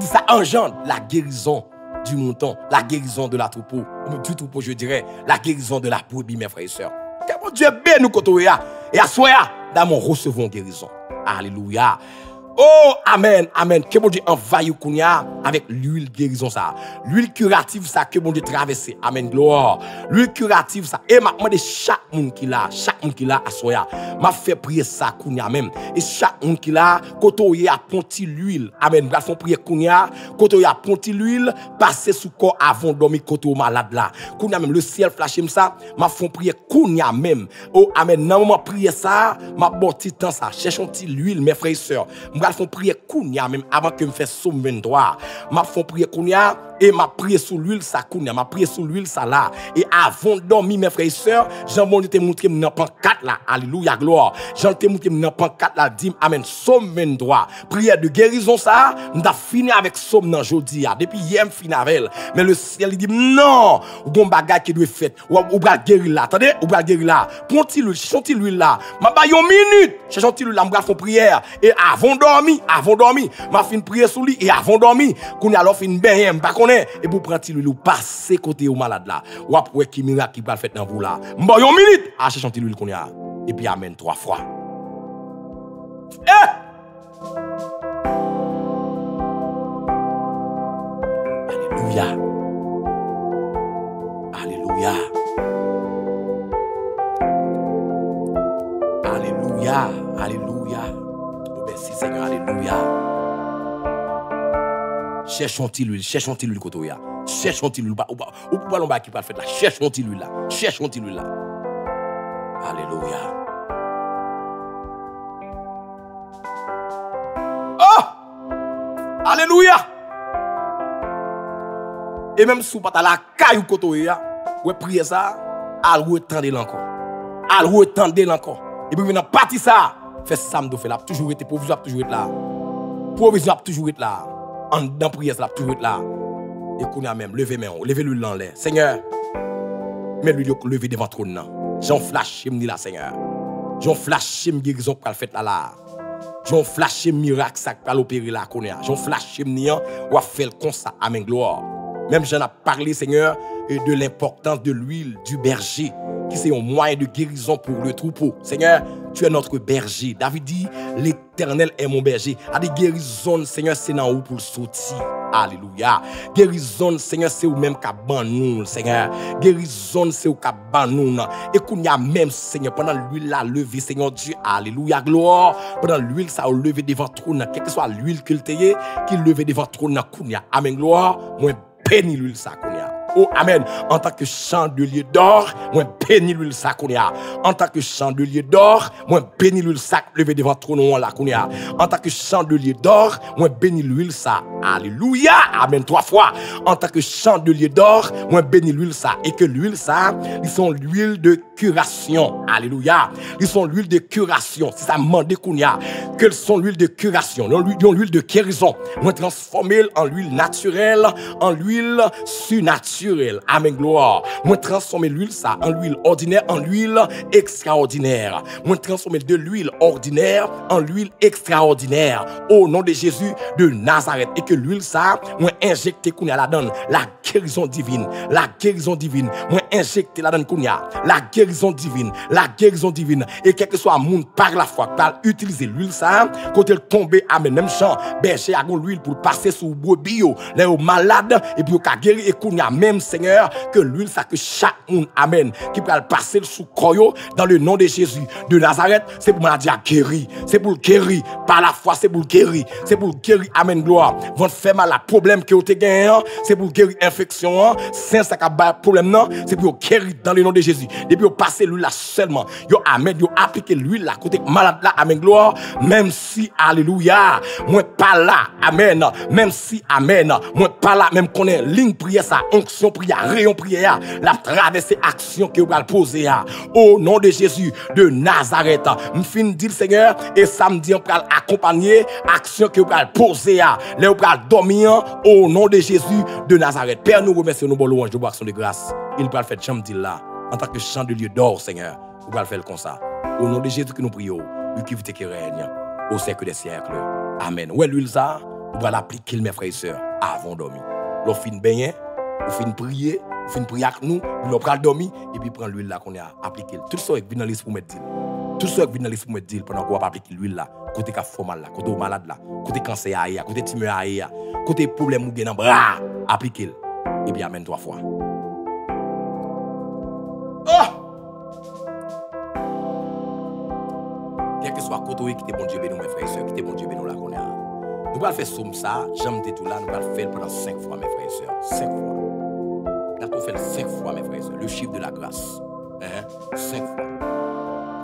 ça engendre la guérison du mouton, la guérison de la troupeau, du troupeau, je dirais, la guérison de la brebis, mes frères et sœurs. Que mon Dieu bénisse nous kotoya et à soya dans mon recevons guérison. Alléluia. Oh, amen, amen. Que mon Dieu envahit kounya avec l'huile guérison ça. L'huile curative ça que mon Dieu traverse. Amen, gloire. L'huile curative ça. Et m'a demandé chaque monde qui l'a à soya. M'a fait prier ça kounya même. Et chaque monde qui l'a, koto y a ponti l'huile. Amen. M'a fait prier kounya, koto y a ponti l'huile, passer sous corps avant dormir koto malade là. Kounya même le ciel flashé ça, m'a fait prier kounya même. Oh, amen. Nan moment prier ça, m'a bon petit temps ça. Cherchons petit l'huile mes frères et sœurs. M'a font prier kounya même avant que me fasse somme 23. M'a font prier kounya Et m'a prié sous l'huile, ça kounia. M'a prié sous l'huile, ça là. Et avant de dormir, mes frères et sœurs, Jean-Bon te montré dans pancarte là. Alléluia, gloire. Jean te montré dans pancarte là. Dit, amen. Somme 23. Prière de guérison, ça. Nous avons fini avec somme dans jeudi. Depuis hier, fini avec elle. Mais le ciel, il dit, non. Ou bon bagage qui doit faire. Ou va guérir là. Attendez, ou va guérir là. Prends-t-il l'huile, cherchons-t-il l'huile là. M'a pas une minute. Cherchons-t-il l'huile là. M'a fait prière. Et avant de dormir, m'a fait une prière sous lui. Et avant de dormir, qu'on a alors fait une bain, pas qu'on est. Et vous prenez l'huile, ou passez côté au malade là. Ou après, qui miracle qui va faire dans vous là. M'a une minute. Ah, cherchons-t-il l'huile qu'on a. Et puis, amen 3 fois. Alléluia. Alléluia. Alléluia. Alléluia. Oh, merci Seigneur. Alléluia. Cherchons-t-il l'huile côté là. Cherchons-t-il l'huile. Ou pas l'on qui va faire là. Cherchons-t-il l'huile là. Cherchons-t-il l'huile là. Alléluia. Oh! Alléluia. Et même si vous n'avez pas la caille ou côté, vous priez ça, al retendre encore. Al retendre encore. Et puis vous n'avez pas ça. Fait ça, me fait là. Toujours été provisoire, toujours être là. Provisoire, toujours être là. En dans prière, ça toujours être là. Et qu'on a même levé main, levé l'huile dans l'air. Seigneur, mais lui levé devant trône. J'en flash, me dit là, Seigneur. J'en flash, me guérison pour le faire là. J'en flash, miracle, ça pour l'opérer là, qu'on a. J'en flash, me dit, on va faire comme ça, amen, gloire. Même j'en ai parlé, Seigneur, de l'importance de l'huile du berger, qui c'est un moyen de guérison pour le troupeau. Seigneur, tu es notre berger. David dit, l'Éternel est mon berger. A des guérisons, Seigneur, c'est dans où pour le sortir. Alléluia. Guérison, Seigneur, c'est où même qu'à ban nous, Seigneur. Guérison, c'est où qu'à ban nous. Et qu'on y a même, Seigneur, pendant l'huile la levé, Seigneur Dieu, alléluia, gloire. Pendant l'huile, ça a levé devant trône, quelle que soit l'huile qu'il t'ait, qu'il levé devant trône, qu'on y a, amen, gloire. Moi, bénis l'huile, ça qu'on y a. Oh, amen. En tant que chandelier d'or, moi, bénis l'huile, ça qu'on y a. En tant que chandelier d'or, moi, bénis l'huile, ça levé devant trône, là qu'on y a. En tant que chandelier d'or, moi, bénis l'huile, ça. Alléluia. Amen. 3 fois. En tant que chandelier d'or, moi, bénis l'huile, ça. Et que l'huile, ça, ils sont l'huile de curation. Alléluia. Ils sont l'huile de curation. C'est ça, mandé qu'on y a. Quelles sont l'huile de curation? L'huile de guérison. Moi, transformer en l'huile naturelle, en l'huile surnaturelle. Amen, gloire. Moi, transformer l'huile, ça, en l'huile ordinaire, en l'huile extraordinaire. Moi, transformer de l'huile ordinaire en l'huile extraordinaire. Au nom de Jésus de Nazareth. Et que l'huile, ça, moi, injecter qu'on a la donne, la guérison divine. La guérison divine. Moi, injecter la donne qu'on a. La guérison divine. La guérison divine. Et quel que soit le monde par la foi, par utiliser l'huile, ça, quand elle tombe, amen, même champ, berger a l'huile pour passer sous brebis, les malades, et puis au guérir, et qu'on a même, Seigneur, que l'huile, ça, que chaque monde, amen, qui peut passer sous croyo, dans le nom de Jésus de Nazareth, c'est pour maladie à guérir. C'est pour le guérir. Par la foi, c'est pour le guérir. C'est pour le guérir, amen, gloire. Vont faire mal à problème que vous avez gagné, c'est pour guérir infection, sans ça qui problème, non, c'est pour guérir dans le nom de Jésus. Depuis vous passez l'huile là seulement, yo, amen, yo, appliquez l'huile là, côté malade là, amen, gloire, même si, alléluia, moi pas là, amen, même si, amen, moi pas là, même qu'on est ligne prière, ça, onction prière, rayon prière, la traversée action que vous allez poser, au nom de Jésus de Nazareth, m'fin dit le Seigneur, et samedi, on va accompagner action que vous allez poser, là, vous allez dormir, au nom de Jésus de Nazareth. Père, nous remercions nos bonnes louanges de action de grâce. Il va le faire, j'aime dire là, en tant que chandelier d'or, Seigneur, vous allez le faire comme ça. Au nom de Jésus que nous prions, lui qui vit et qui règne au siècle des siècles. Amen. Ouais, l'huile ça, vous allez l'appliquer, mes frères et sœurs, avant de dormir. Vous fin baigner, vous fin prier, vous fin prier avec nous, vous allez dormir, et puis prendre l'huile là qu'on a appliqué. Tout ça qui vient dans l'esprit pour mettre deal. Tout ça qui vient dans l'esprit pour mettre deal pendant qu'on va appliquer l'huile là, côté qui a mal là, côté malade là, côté cancer à côté tumeur à côté problème ou bien dans bras, appliquez-le. Et puis amène 3 fois. Quel que soit côté qui est bon Dieu béni, mes frères et sœurs, qui est bon Dieu béni là qu'on a. Nous allons faire somme ça, j'aime tout là, nous allons faire pendant 5 fois, mes frères et sœurs. 5 fois. Nous allons faire 5 fois, mes frères et sœurs. Le chiffre de la grâce. 5 fois.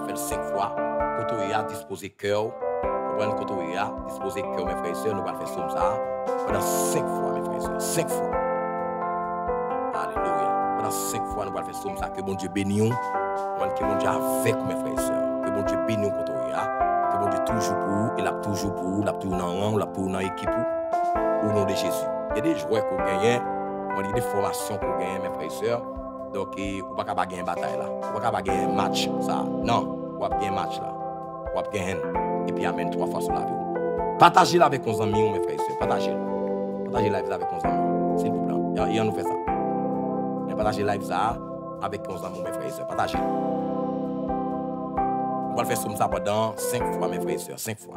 On fait 5 fois. Côté a disposer cœur. Vous prenez côté a disposer cœur, mes frères et sœurs. Nous allons faire somme ça pendant 5 fois, mes frères et sœurs. 5 fois. 5 fois, nous allons faire somme ça. Que bon Dieu bénisse nous. Que bon Dieu avec mes frères et sœurs. Que bon Dieu bénisse nous contre eux. Que bon Dieu toujours pour vous. Il a toujours pour vous. Il a toujours dans rang. Il a toujours dans l'équipe. Au nom de Jésus. Il y a des joueurs qu'on gagne. On dit des formations qu'on gagne, mes frères et sœurs. Donc, on ne peut pas gagner une bataille là. On ne peut pas gagner un match. Ça. Non. On va gagner un match là. On va gagner. Et puis, amen 3 fois sur la vie. Partagez-la avec nos amis, mes frères et sœurs. Partagez-la. Partagez-la avec nos amis. S'il vous plaît. Il y a nous fait ça. Partagez live ça avec nos amis, mes frères et sœurs. Partagez. On va le faire comme ça pendant 5 fois, mes frères et sœurs. 5 fois.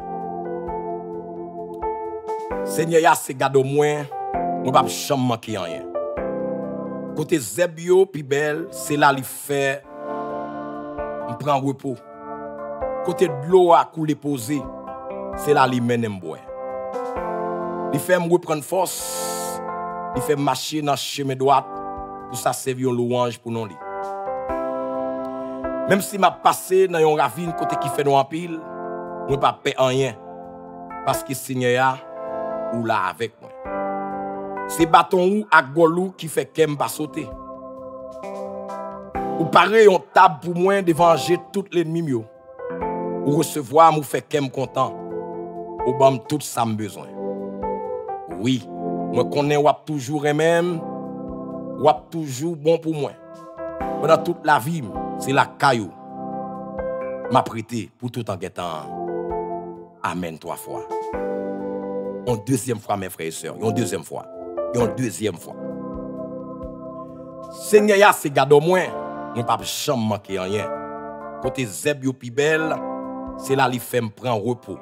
Seigneur, c'est gado moins. On ne va pas jamais manquer rien. Côté Zebio, puis belle, c'est là qu'il fait. On prend repos. Côté de l'eau à couler posé, c'est là qu'il mène un bois. Il fait me reprendre force. Il fait marcher dans le chemin droit. Pour ça servir une louange pour nous. Même si m'a passé dans une ravine côté qui fait nous en pile, je ne pas perdre rien. Parce que le Seigneur ou là avec moi. C'est bâton ou à golou qui fait qu'elle pas sauter. Ou pareil, on table pour moi de venger toutes les ennemis. Ou recevoir, me fait qu'elle content. Ou bam tout ça me besoin. Oui, moi connais ou toujours même. Ou toujours bon pour moi. Pendant toute la vie, c'est la caillou m'a prêté pour tout en guettant. Amen 3 fois. Une deuxième fois, mes frères et sœurs. Une deuxième fois. Une deuxième fois. Seigneur, c'est gado moins. Je ne peux pas jamais manquer rien. Côté Zeb yo pi belle, c'est là qu'il fait me prendre repos.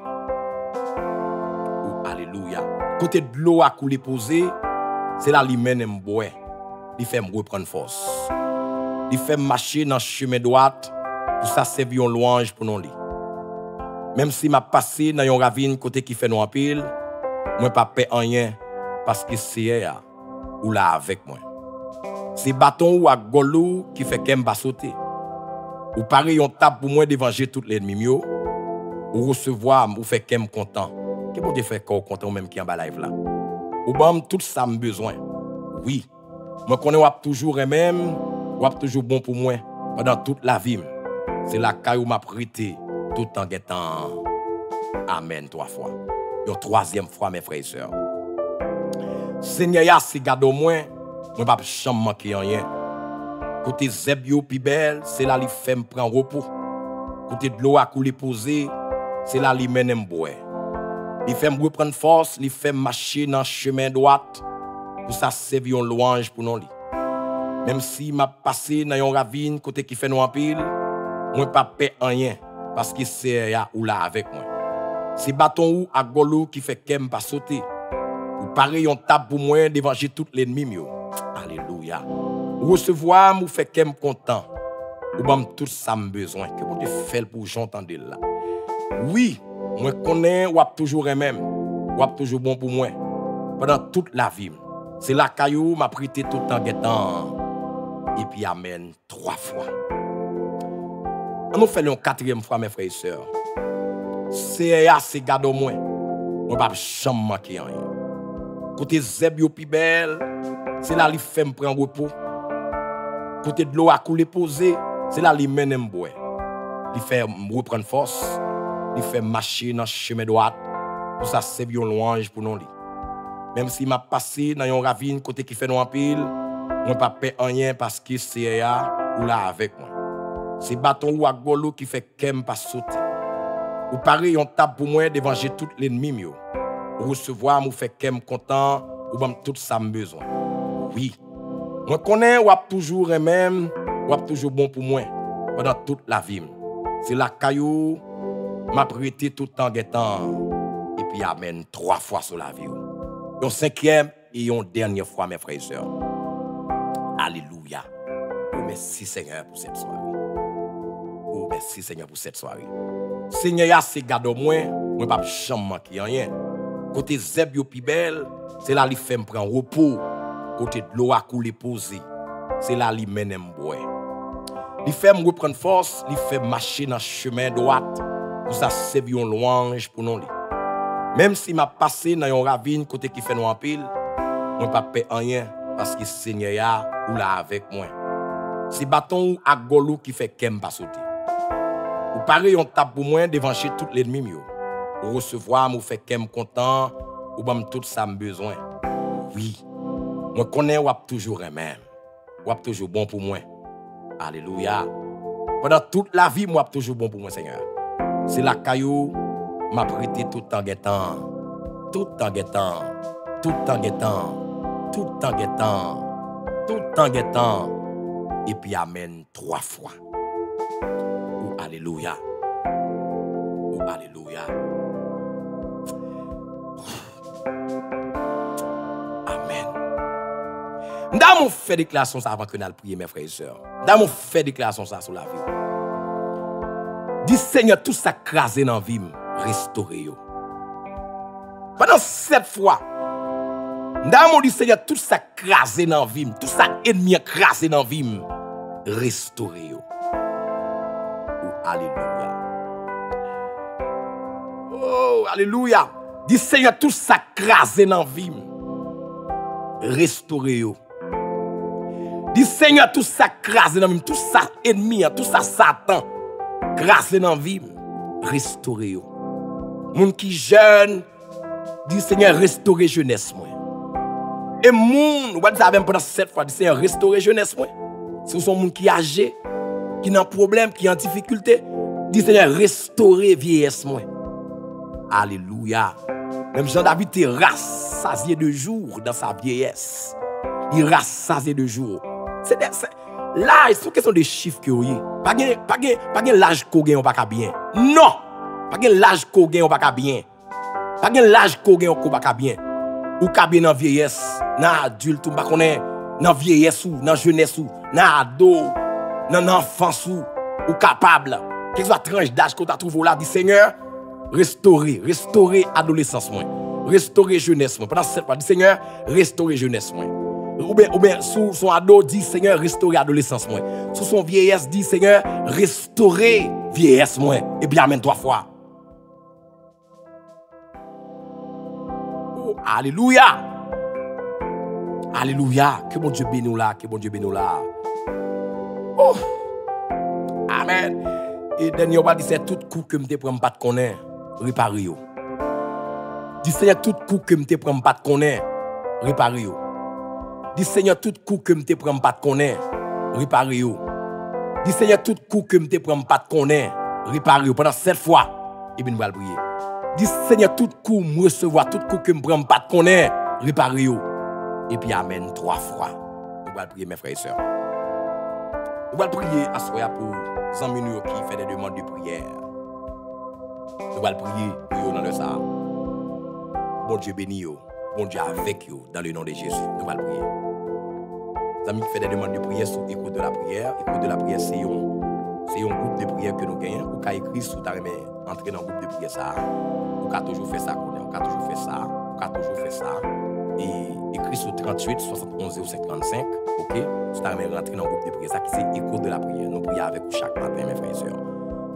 Oh, alléluia. Côté de l'eau à couler posé, c'est là qu'il mène me boire. Il fait me reprendre force. Il fait marcher dans le chemin droit pour ça servir une louange pour nous. Même si m'a passé dans une ravine côté qui fait nous en pile, moi pas perdre rien parce que c'est là ou là avec moi. C'est bâton ou à golou qui fait qu'elle m'a sauter. Ou pareil on tape pour moi d'évanger toutes les ennemis ou recevoir ou fait qu'elle me content. Que bon Dieu fait qu'on content même qui en bas live là. Ou bam tout ça me besoin. Oui. Moi connais ou toujours et même ou toujours bon pour moi pendant toute la vie. C'est la caille où m'a prêté tout en guettant. Amen 3 fois. Une troisième fois mes frères et sœurs. Seigneur, c'est garde au moins, moi pas jamais manquer rien. Côté Zebio pi belle, c'est là li fait me prendre repos. Côté de l'eau à couler posé, c'est là li mène me boire. Il fait me reprendre force, il fait marcher dans le chemin droit. Pour ça servir une louange pour nous. Même si m'a passé dans une ravine côté qui fait nous en pile, moi pas perdre rien parce que c'est là ou là avec moi. C'est bâton ou à golou qui fait qu'elle pas sauter. Ou pareil on tape pour moi d'évanger toutes les ennemis. Alléluia. Ou recevoir ou fait qu'elle content. Ou bam tout ça me besoin que bon Dieu fait pour j'entendre là. Oui, moi connais ou toujours même. Ou toujours bon pour moi pendant toute la vie. C'est la caillou m'a prêté tout en guettant. Et puis amen 3 fois. On nous fait une 4e fois, mes frères et sœurs. C'est assez garde au moins. On ne va pas jamais manquer rien. Côté Zebio pi belle, c'est là qu'il fait me prendre repos. Côté de l'eau à couler posé, c'est là qu'il mène me boire. Il fait me reprendre force. Il fait marcher dans le chemin droit. Pour ça, c'est une louange pour nous. Même si m'a passé dans une ravine côté qui fait nous en pile, on ne pas perdre rien parce que c'est là ou là avec moi. C'est bâton ou à golou qui fait qu'elle pas sauter. Ou pareil on tape pour moi d'évanger toutes les ennemis. Ou recevoir ou fait qu'elle content ou bam tout ça me besoin. Oui. Moi connais ou toujours et même ou toujours bon pour moi pendant toute la vie. C'est la caillou m'a prêté tout en guettant et puis amen 3 fois sur la vie. Une 5e et une dernière fois, mes frères et sœurs. Alléluia. Oh, merci Seigneur pour cette soirée. Oh, merci Seigneur pour cette soirée. Seigneur, c'est garde au moins, moi pas jamais manquer rien. Côté Zebio pi belle, c'est là qu'il fait me prendre repos. Côté de l'eau à couler posé, c'est là qu'il mène me boire. Il fait me reprendre force, il fait marcher dans le chemin droit. Pour ça servir une louange pour nous. Même si m'a passé dans une ravine côté qui fait nous en pile, moi pas perdre rien parce que Seigneur ou là avec moi C'est bâton ou à golou qui fait qu'aime pas sauter. Ou pareil, on tape pour moi devant chez tout l'ennemi mieux. Ou recevoir, ou fait qu'aime content, ou bam tout ça me besoin. Oui. Moi connais ou toujours même. Ou toujours bon pour moi. Alléluia. Pendant toute la vie, moi toujours bon pour moi, Seigneur. C'est la caillou m'a prêté tout en guettant. Tout en guettant. Tout en guettant. Tout en guettant. Tout en guettant. Et puis amen 3 fois. Oh, alléluia. Oh, alléluia. Amen. Nous avons fait déclaration ça avant que nous prier, mes frères et sœurs. Nous avons fait déclaration ça sur la vie. Dis Seigneur, tout ça crasé dans la vie, restaurez. Pendant 7 fois, nous avons dit Seigneur, tout ça crasé dans la vie, tout ça ennemi crasé dans la vie, restaurez. Oh, alléluia. Oh, alléluia. Dis Seigneur, tout ça crasé dans la vie, restaurez. Dis Seigneur, tout ça crasé dans la vie, tout ça ennemi, tout ça Satan, crasé dans la vie, restaurez. Moun qui jeune, dis Seigneur, restaurez jeunesse moi. Et moun, vous savez pendant 7 fois, dis Seigneur, restaurez jeunesse moi. Si vous sont moun qui âgé, qui n'a problème, qui en difficulté, dis Seigneur, restaurez vieillesse moi. Alléluia. Même Jean-David était rassasié de jour dans sa vieillesse. Il rassasié de jour. Là, c'est une question de chiffres que vous avez. Pas l'âge qu'on gagne, on pas bien. Non! Pas l'âge qu'on gagne, on pas bien. Pas l'âge qu'on gagne, on pas bien. Ou ka bien dans vieillesse, dans adulte, ou pas connaît, dans vieillesse ou, dans jeunesse ou, dans ado, dans enfance ou capable. Quelle soit tranche d'âge qu'on t'a trouvé là, dit Seigneur, restaurer adolescence moi. Restaurer jeunesse moi. Pendant 7 fois, dit Seigneur, restaurer jeunesse moi. Ou bien, sous son ado, dit Seigneur, restaurer adolescence moi. Sous son vieillesse, dit Seigneur, restaurer vieillesse moi. Et bien, amène 3 fois. Oh, alléluia. Alléluia. Que bon Dieu bénisse là, que bon Dieu bénisse là. Oh. Amen. Et dernier, on va dire, c'est tout coup que je prends pas de connaître, réparer. Dis Seigneur, tout coup que je prends pas de connaître, réparer. Dis Seigneur, tout coup que je prends pas de connaître, réparer. Dis Seigneur, tout coup que je prends pas de connaître, réparer. Pendant 7 fois, et bien nous allons prier. Dis Seigneur, tout coup me recevoir, tout coup que je prends pas de connaître, réparer. Et puis amen 3 fois. Nous allons prier mes frères et sœurs. Nous allons prier à soi pour les amis qui font des demandes de prière. Nous allons prier pour eux dans le ça. Bon Dieu béni, bon Dieu avec eux dans le nom de Jésus. Nous allons prier. Les amis qui font des demandes de prière sur l'écoute de la prière. L'écoute de la prière, c'est un groupe de prière que nous gagnons. Ou qu'à écrire sous ta main, entrer dans le groupe de prière ça. Ou qu'à toujours faire ça, ou qu'à toujours faire ça, ou qu'à toujours faire ça. Et écrit sur 38 71 0535, ok? Sous ta main, rentrer dans le groupe de prière ça qui c'est écoute de la prière. Nous prions avec vous chaque matin, mes frères et sœurs.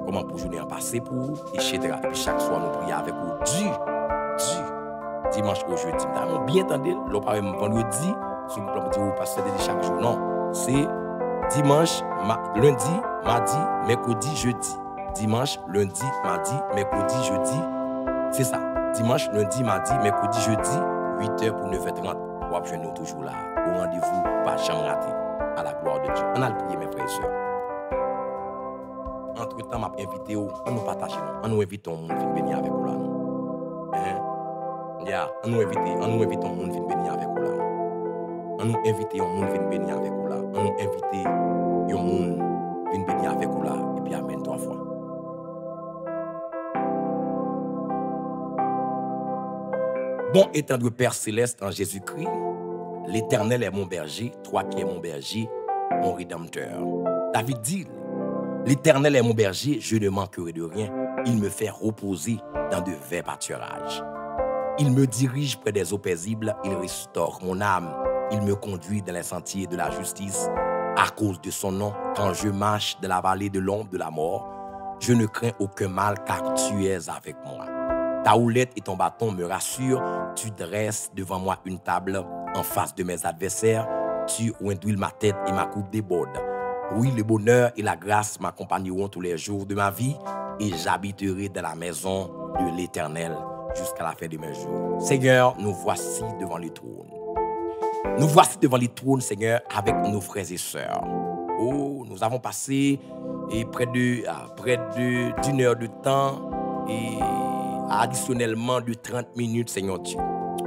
Comment pour journée en passer pour vous, etc. Et puis chaque soir, nous prions avec vous du dimanche au jeudi. Nous avons bien entendu, le pas même vendredi, sur le plan de passer chaque jour. Non, c'est dimanche, lundi, mardi, mercredi, jeudi. Dimanche, lundi, mardi, mercredi, jeudi. C'est ça. Dimanche, lundi, mardi, mercredi, jeudi, 8h pour 9h30. Vous avez nous toujours là. Au rendez-vous, pas jamais raté. À la gloire de Dieu. On a le prier, mes frères et sœurs. Entre-temps, m'a invité, on nous partage, on nous invite, on vient venir avec vous là. On nous invite, on monde vient venir avec vous là. On nous invite, on monde vient venir avec vous là. On nous invite, on monde vient venir avec vous là. Et puis amen 3 fois. Bon étendre Père céleste en Jésus-Christ, l'Éternel est mon berger, toi qui es mon berger, mon rédempteur. David dit, l'Éternel est mon berger, je ne manquerai de rien. Il me fait reposer dans de verts pâturages. Il me dirige près des eaux paisibles, il restaure mon âme. Il me conduit dans les sentiers de la justice. À cause de son nom, quand je marche dans la vallée de l'ombre de la mort, je ne crains aucun mal car tu es avec moi. Ta houlette et ton bâton me rassurent. Tu dresses devant moi une table en face de mes adversaires. Tu oinduis ma tête et ma coupe déborde. Oui, le bonheur et la grâce m'accompagneront tous les jours de ma vie et j'habiterai dans la maison de l'Éternel jusqu'à la fin de mes jours. Seigneur, nous voici devant le trône. Nous voici devant le trône, Seigneur, avec nos frères et sœurs. Oh, nous avons passé près d'une heure de temps et additionnellement de 30 minutes, Seigneur Dieu.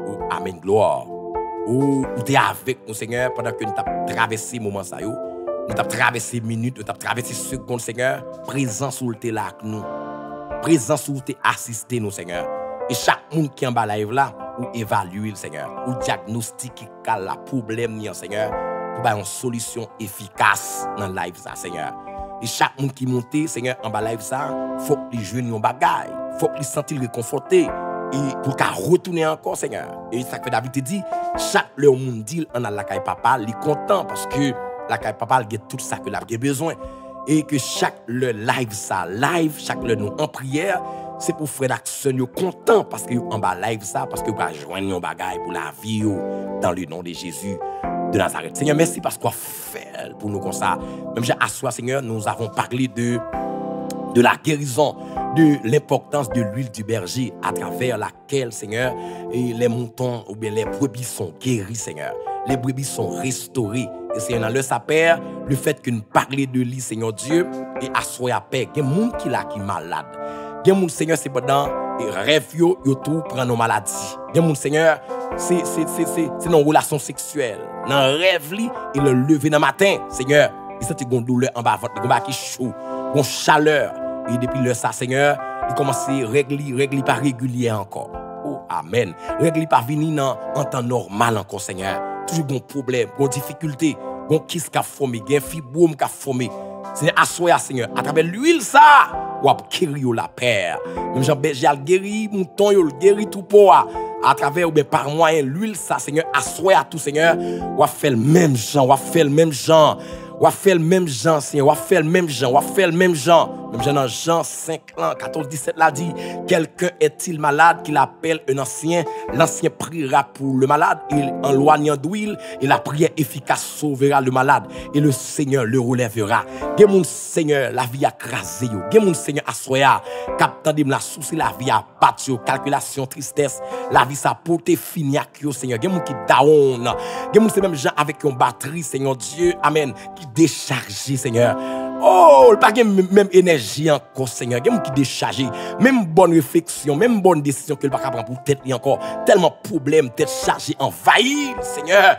Oh, amen, gloire. Oh, tu es avec nous, Seigneur, pendant que nous avons traversé le moment. Nous avons traversé minutes, nous avons traversé secondes, Seigneur. Présent sur le thé là avec nous. Présent sur le thé assisté nous, Seigneur. Et chaque monde qui est en bas live là, ou évaluer, Seigneur. Ou diagnostiquer la problème, Seigneur. Pour avoir une solution efficace dans le live, ça, Seigneur. Et chaque monde qui monte, Seigneur, en bas live ça, il faut que les jeunes un bagaille. Il faut que les sentent réconfortés. Et pour qu'à retourner encore, Seigneur. Et ça que David te dit, chaque le monde dit, on a la caille papa, il est content parce que la caille papa, il a tout ça que a besoin. Et que chaque le live ça, chaque le nous en prière, c'est pour frère d'action content parce que en bas live ça, parce que vous va joindre un bagaille pour la vie dans le nom de Jésus de Nazareth. Seigneur, merci parce qu'on fait pour nous comme ça. Même j'ai assois, Seigneur, nous avons parlé de la guérison, de l'importance de l'huile du berger à travers laquelle, Seigneur, et les moutons ou bien les brebis sont guéris, Seigneur. Les brebis sont restaurées. Et Seigneur, dans le sapeur, le fait que nous parlions de lui, Seigneur Dieu, et assoyer à paix, il y a des gens qui sont malades. Il y a des gens, Seigneur, c'est pendant les rêves, ils tout prennent nos maladies. Il y a des gens, Seigneur, c'est nos relations sexuelles. Dans le rêve, et le lever dans le matin, Seigneur, ils sentent une douleur en bas, ils ont qui chaud, une chaleur. Et depuis le ça, Seigneur, il commence à régler pas régulier encore. Oh, amen. Régler pas venir en temps normal encore, Seigneur. Toujours bon problème, bon difficulté, bon kiss qui a formé, bon fibrome qui a formé. C'est assoya, Seigneur, à travers l'huile ça, ou à guérir la paix. Même Jean-Berger a guéri, mouton, il a guéri tout pour à travers ou bien par moyen l'huile ça, Seigneur, assoya tout, Seigneur, ou à faire le même genre, ou à faire le même genre. On va faire le même genre, Seigneur. On va faire le même genre. On va faire le même genre. Même genre dans Jean 5, 14, 17, là dit, quelqu'un est-il malade qu'il appelle un ancien? L'ancien priera pour le malade. Il éloignant d'huile et la prière efficace sauvera le malade. Et le Seigneur le relèvera. Gen mon Seigneur, la vie a crasé. Gen mon Seigneur a soya. Captant de la souci, la vie a battu. Calculation, tristesse. La vie sa portée fini à qui, Seigneur. Gen mon qui down. Gen mon c'est même gens avec une batterie, Seigneur Dieu. Amen. Qui déchargé, Seigneur. Oh, pas même énergie encore, Seigneur. Il y a qui déchargé. Même bonne réflexion, même bonne décision que le pas prendre pour tête encore. Tellement problème, tête chargée, envahie, Seigneur.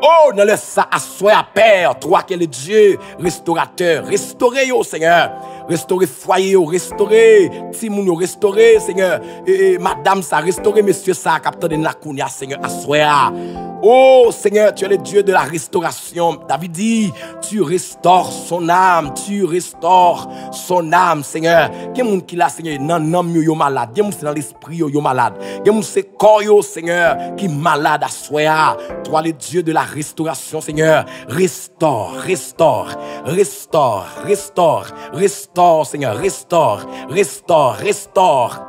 Oh, dans le ça, assoya Père, toi qui es le Dieu, restaurateur. Restaurez, Seigneur. Restaurer foyer, restaurer Timoun, restaurer, Seigneur. Et madame, ça, restaurer, monsieur, ça, capteur de Nakounia, Seigneur, assoya. Oh Seigneur, tu es le Dieu de la restauration. David dit, tu restaures son âme, tu restaures son âme, Seigneur. Quel monde qui l'a, Seigneur, non, yo malade. Quel monde c'est dans l'esprit, yo malade. Quel monde c'est corps, Seigneur, qui malade à soi. Toi, le Dieu de la restauration, Seigneur. Restaure, restaure, restaure, restaure, restaure, Seigneur, restaure, restaure, restaure.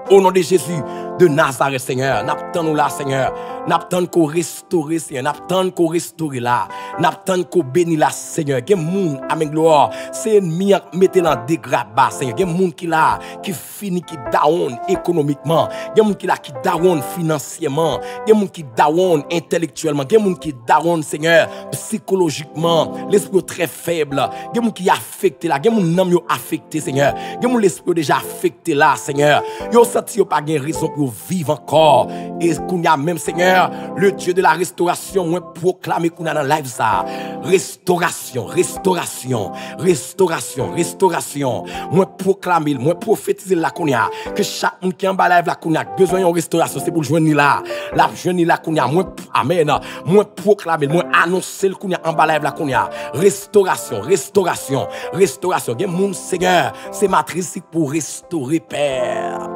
Au nom de Jésus de Nazareth, Seigneur, n'attendons là, Seigneur. N'attendons qu'on restaure, Seigneur. N'attendons qu'on restaure là. N'attendons qu'on bénisse là, Seigneur. Quel monde, amen, gloire. C'est ennemi mettez dans dégradé, Seigneur. Quel monde qui là, qui finit, qui down économiquement. Quel monde qui là, qui down financièrement. Quel monde qui down intellectuellement. Quel monde qui down, Seigneur, psychologiquement. L'esprit très faible. Quel monde qui est affecté là. Quel monde n'aime affecté, Seigneur. Quel monde l'esprit déjà affecté là, Seigneur. Yo senti yo pas gain raison pour vivre encore. Et qu'on y a même, Seigneur, le Dieu de la restauration, moi proclamer qu'on a dans live ça. Restauration, restauration, restauration, restauration. Moi proclamer, moi prophétiser là qu'on y a. Que chaque monde qui est en bas live là qu'on a besoin de restauration, c'est pour joindre là. La joindre là qu'on y a. Moi, amen. Moi proclamer, moi annoncer qu'on y a en bas live là qu'on y a. Restauration, restauration, restauration. Gen moun, Seigneur, c'est matrice pour restaurer, Père.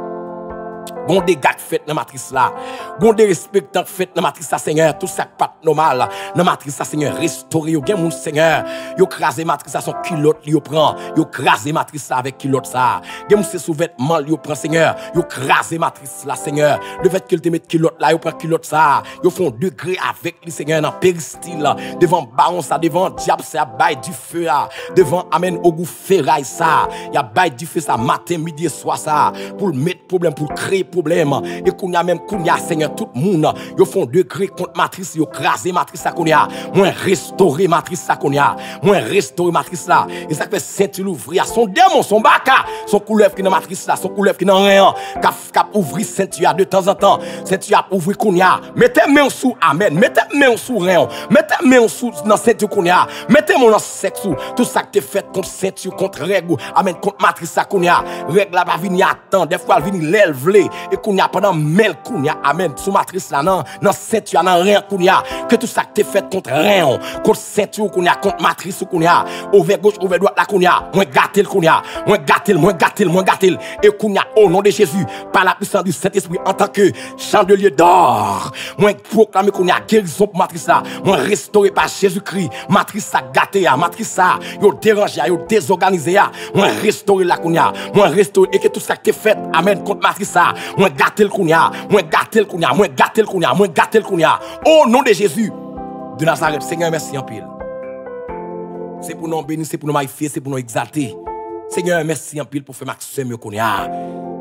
Gon des gars fait dans matrice là. Gon des respectants fait dans matrice là, Seigneur. Tout ça pas normal. Dans matrice là, Seigneur, restaurer yo gen moun Seigneur. Yo crasé matrice là son culotte yo prend. Yo crasé matrice là avec culotte ça. Gen moun se sous-vêtement yo prend Seigneur. Yo crasé matrice là, Seigneur. Le fait qu'il te mette culotte là, yo prend culotte ça. Yo font degré avec lui Seigneur dans péristyle devant baron ça, devant diable ça bail du feu là. Devant amen au goût ferraille ça. Y a bail du feu ça matin midi et soir ça pour mettre problème pour créer problème et qu'on y a même qu'on y a Seigneur tout le monde yo font degré contre matrice yo craser matrice ça qu'on y a moins restaurer matrice ça qu'on y a moins restaurer matrice là et ça fait ceinture l'ouvrir son démon son baka son couleuvre qui dans matrice là son couleuvre qui dans rien cap ouvrir ceinture de temps en temps ceinture ouvrir qu'on y a mettez main sous amen mettez main sous rien mettez main sous dans ceinture qu'on y a mettez mon dans sexe tout ça que tu fait contre ceinture contre règle amen contre matrice ça qu'on y a règle là va venir attendre des fois elle venir l'élevler et qu'on y a pendant mel qu'on y a amen sous matrice là non dans ceinture dans rien qu'on y a que tout ça que tu fait contre rien contre ceinture qu'on y a contre matrice qu'on y a ouvert gauche ouvert droite là qu'on y a moins gâté qu'on y a moins gâté et qu'on y a au nom de Jésus par la puissance du Saint-Esprit en tant que chandelier d'or moins proclamer qu'on y a guérison pour matrice là moins restauré par Jésus-Christ matrice ça gâté matrice ça yo dérangé yo désorganisé moins restauré là qu'on y a moins restauré et que tout ça que tu fait amen contre matrice ça moins gâté qu'on y a moins gâté qu'on y a moins gâté qu'on y a moins gâté qu'on y a au nom de Jésus de Nazareth Seigneur merci en pile c'est pour nous bénir c'est pour nous magnifier c'est pour nous exalter Seigneur merci en pile pour faire maximum qu'on y a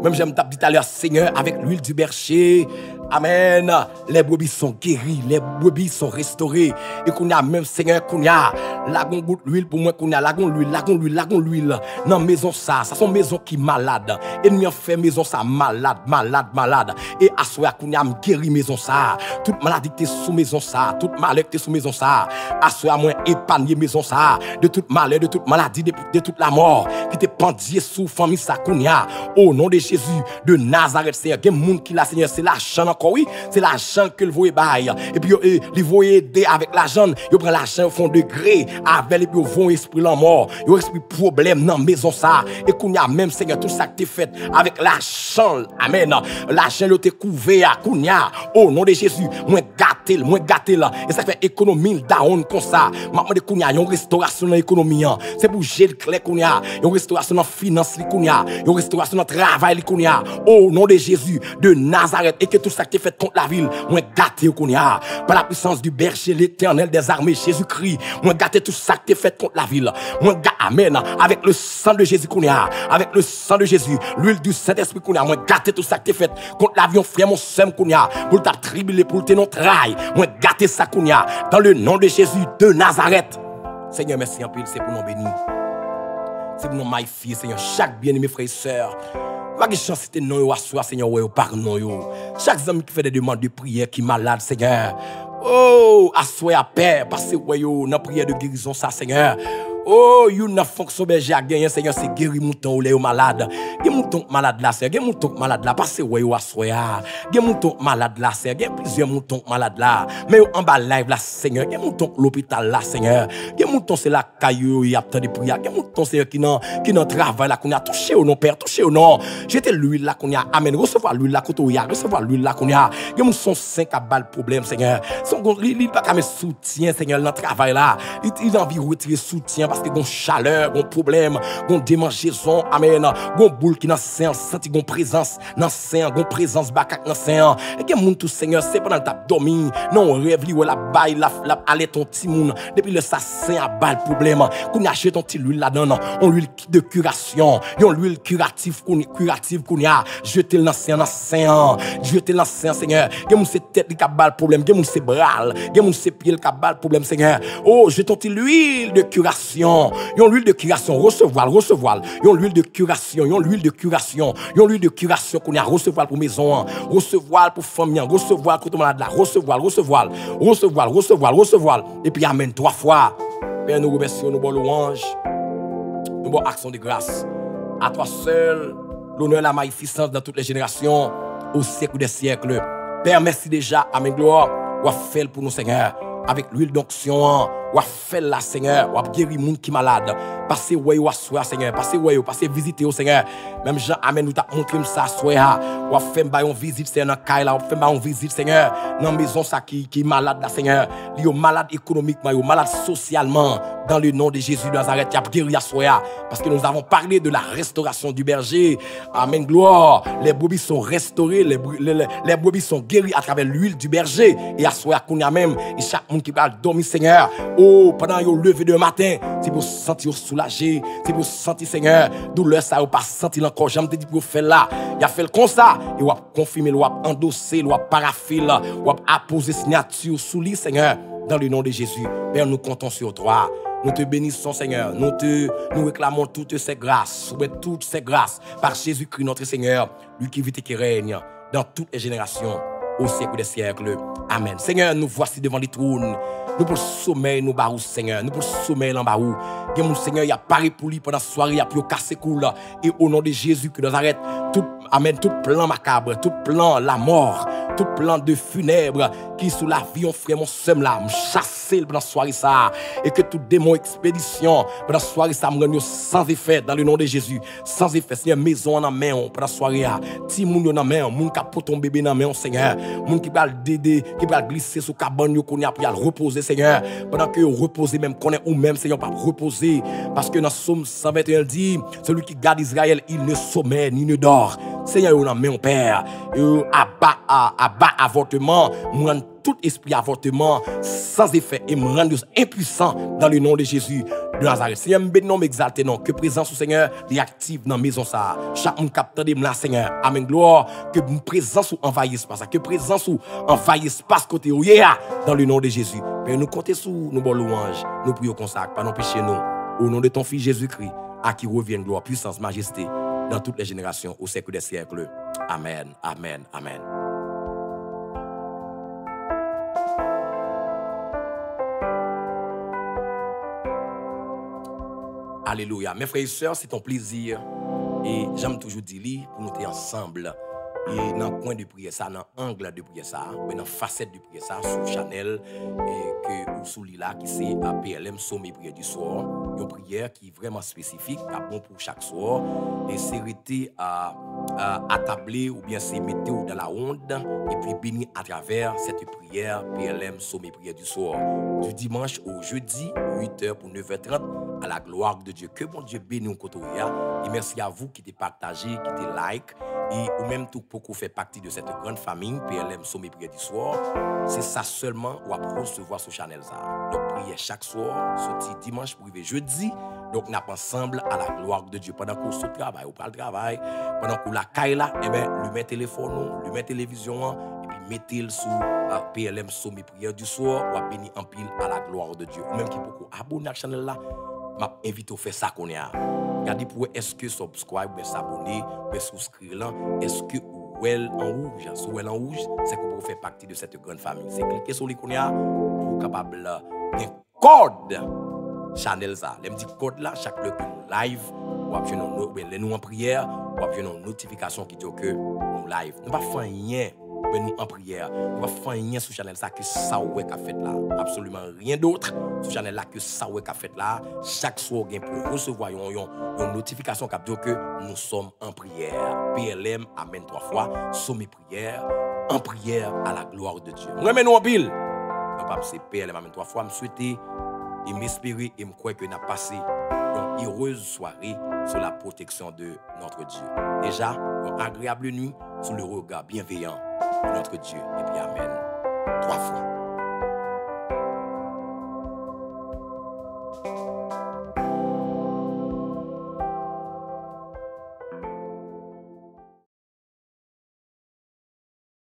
même j'aime t'as dit tout à l'heure Seigneur avec l'huile du berger amen les brebis sont guéries les brebis sont restaurées et qu'on a même Seigneur qu'on a la goutte l'huile pour moi qu'on a la l'huile dans maison ça sont maison qui malade ennemi fait maison ça malade et assoya qu'on a guéri maison ça toute maladie qui est sous maison ça toute maladie qui est sous maison ça assoya moi épargner maison ça de toute malheur de toute maladie de toute la mort qui te pendier sous famille ça qu'on a au nom de Jésus de Nazareth Seigneur il y a monde qui la Seigneur c'est l'argent encore oui c'est l'argent que le voyez bail et puis il voyez aider avec l'argent il prend l'argent au fond degré avec et puis vont esprit la mort il esprit problème dans maison ça et qu'on y a même Seigneur tout ça que tu fait avec l'argent amen l'argent le te couvert qu'on y a au nom de Jésus moins gâté là et ça fait économie down comme ça maman de qu'on y a une restauration dans l'économie c'est pour gérer clair qu'on y a une restauration dans finance qu'on y a une restauration dans travail qu'on y a au nom de Jésus de Nazareth et que tout ça qui est fait contre la ville moins gâté qu'on y a par la puissance du berger l'Éternel des armées Jésus-Christ moins gâté tout ça qui est fait contre la ville moins amen avec le sang de Jésus qu'on y a avec le sang de Jésus l'huile du Saint-Esprit qu'on y a moins gâté tout ça qui est fait contre l'avion frère mon sem qu'on y a pour ta tribulé pour te non trail moins gâté ça qu'on y a dans le nom de Jésus de Nazareth Seigneur merci en pile c'est pour nous bénir c'est pour nous magnifier Seigneur chaque bien-aimé frère et sœur pas de chance c'était non yo assoir Seigneur ouais pardon yo chaque ami qui fait des demandes de prière qui malade Seigneur oh assoir à paix parce que ouais yo dans prière de guérison ça Seigneur oh, you n'a fonction berger à gagner, Seigneur, c'est guérir mouton ou les malades. Gen mouton malade là, Seigneur, gen mouton malade là, parce que ouais, ou assoya. Gen mouton malade là, Seigneur, gen plusieurs moutons malades là. Mais en bas live là, Seigneur, gen mouton l'hôpital là, Seigneur. Gen mouton c'est la caillou, y a tant de prières. Gen mouton Seigneur qui n'en travail là qu'on a touché au nom Père, touché au nom. J'étais l'huile là qu'on a, amen, recevoir l'huile là qu'on a, recevoir l'huile là qu'on a. Gen mouton son 5 à bal problème, Seigneur. Son il pas comme soutien, Seigneur, dans travail là. Il a envie de retirer soutien parce que gon chaleur, gon problème, gon démangeaison, amen, gon boule qui dans sein, senti gon présence dans sein, gon présence bakak dans sein. Et gen moun tout Seigneur, c'est pendant t'a dormi, non rêve li ou la bail la aller ton petit moun depuis le assassin à bal problème. Qu'on a acheté ton petit l'huile là-dedans, on l'huile de curation, yon l'huile curative qu'on a jeté dans sein, jeté dans sein Seigneur. Gen moun c'est tête qui a bal problème, gen moun c'est bras, gen moun c'est pied qui a bal problème Seigneur. Oh, jeté ton petit l'huile de curation. Yon l'huile de curation, recevoir. Yon l'huile de curation, yon l'huile de curation qu'on a recevoir pour maison, recevoir pour famille, recevoir pour tout malade là, recevoir. Et puis amen 3 fois. Père, nous remercions, nous bon louange, nous bon action de grâce. À toi seul, l'honneur et la magnificence dans toutes les générations, au siècle des siècles. Père, merci déjà, amen gloire, ou à faire pour nous Seigneur. avec l'huile d'onction, ou fait la Seigneur, ou guérir moun qui malade. Passez ouais ou assoir Seigneur, passez ouais ou passez visiter au Seigneur. Même Jean Amen nous t'a montré ça soir, ou fait une visite Seigneur dans Kaila, ou fait une visite Seigneur dans maison ça qui malade la Seigneur. Li malade économiquement, yo malade socialement. Dans le nom de Jésus de Nazareth, il a guéri à soya. Parce que nous avons parlé de la restauration du berger. Amen, gloire. Les brebis sont restaurées, les brebis sont guéries à travers l'huile du berger. Et à soya, qu'on y a même, et chaque monde qui va dormir, Seigneur. Oh, pendant le lever de matin, c'est pour sentir soulagé, c'est pour sentir, Seigneur, douleur, ça, ou pas sentir encore. J'aime te dire pour faire là. Il a fait comme ça. Et on va confirmer, on va endosser, on va paraffiler, on va apposer signature sous lui, Seigneur. Dans le nom de Jésus, Père, nous comptons sur toi. Nous te bénissons, Seigneur. Nous réclamons toutes ces grâces, toutes ces grâces par Jésus-Christ, notre Seigneur, lui qui vit et qui règne dans toutes les générations, au siècle des siècles. Amen. Seigneur, nous voici devant les trônes. Nous pour le sommeil, nous barou, Seigneur. Nous pour le sommeil, en barou. Et mon Seigneur, il a paré pour lui pendant la soirée, il a pu casser cool. Et au nom de Jésus, que nous arrête tout, amen, tout plan macabre, tout plan la mort, tout plan de funèbre qui sous la vie, on frère, mon somme là, me chasser pendant la soirée ça. Et que tout démon expédition, pendant la soirée ça, me rende sans effet dans le nom de Jésus. Sans effet, Seigneur, maison en main, pendant la soirée, ti moun en main, moun qui a ton bébé en main, Seigneur. Moun qui va dédé, qui va glisser sous cabane, qu'on a pour reposer, Seigneur. Pendant que vous reposez, même qu'on est ou même, Seigneur, pas reposer. Parce que dans Somme 121, il dit, celui qui garde Israël, il ne sommeille ni ne dort. Seigneur, on a mis mon Père, abat avortement, me rend tout esprit avortement sans effet et me rend impuissant dans le nom de Jésus de Nazareth. Seigneur, me bénis, m'exalte, non, que présence au Seigneur, est active dans la maison ça. Chaque monde capte de là, Seigneur. Amen, gloire, que présence ou envahisse pas ça, que présence ou envahisse pas ce côté où dans le nom de Jésus. Père, nous comptons sur nos bonnes louanges, nous prions comme ça, pas nous pécher nous. Au nom de ton Fils Jésus-Christ, à qui revient gloire, puissance, majesté, dans toutes les générations, au siècle des siècles. Amen, amen, amen. Alléluia. Mes frères et sœurs, c'est un plaisir. Et j'aime toujours dire, pour nous être ensemble, et dans le coin de prière, ça, dans l'angle de prière, ça, dans la facette de prière, ça, sur Chanel, et que, ou sous l'île qui c'est à PLM, sommet prière du soir. Une prière qui est vraiment spécifique, qui est bon pour chaque soir. Et c'est arrêté à tabler ou bien c'est mettre dans la onde et puis bénir à travers cette prière PLM, sommet prière du soir. Du dimanche au jeudi, 8h pour 9h30, à la gloire de Dieu. Que bon Dieu bénisse au côté. Et merci à vous qui t'es partagé, qui t'es like, et ou même tout pour qu'on fait partie de cette grande famille, PLM Sommet Prière du Soir. C'est ça seulement qu'on va recevoir sur Chanel. Donc, prière chaque soir, sorti dimanche pour arriver jeudi. Donc, on est ensemble à la gloire de Dieu. Pendant qu'on se travaille, on parle de travail, pendant qu'on la caille là, eh bien, lui met téléphone, lui met télévision, et puis mettez-le sous PLM Sommet Prière du Soir, ou à bénir en pile à la gloire de Dieu. Ou même qui peut abonner à la chaîne là, m'a invité à faire ça qu'on est. Regardez pour est-ce que subscribe, ou s'abonner, ou souscrire là, est-ce que well en rouge, si well en rouge, c'est que vous faites partie de cette grande famille. C'est cliquer sur l'icône pour capable d'un code Chanel ça. Les petits code là, chaque le live, ou après nous en prière, ou après une notification qui dit que nous live. Nous pas faire rien. Nous en prière, nous ne faisons rien sur Chanel ça que ça ouais qu'a fait là, absolument rien d'autre sur Chanel là que ça ouais qu'a fait là. Chaque soir pour recevoir une notification qui dit que nous sommes en prière. PLM amène 3 fois, sommet prière, en prière à la gloire de Dieu. Moi nous en pile. Non pas c'est PLM amène 3 fois, me souhaiter et m'espérer et me croire que n'a passé une heureuse soirée sous la protection de notre Dieu. Déjà, une agréable nuit sous le regard bienveillant de notre Dieu. Et puis amen.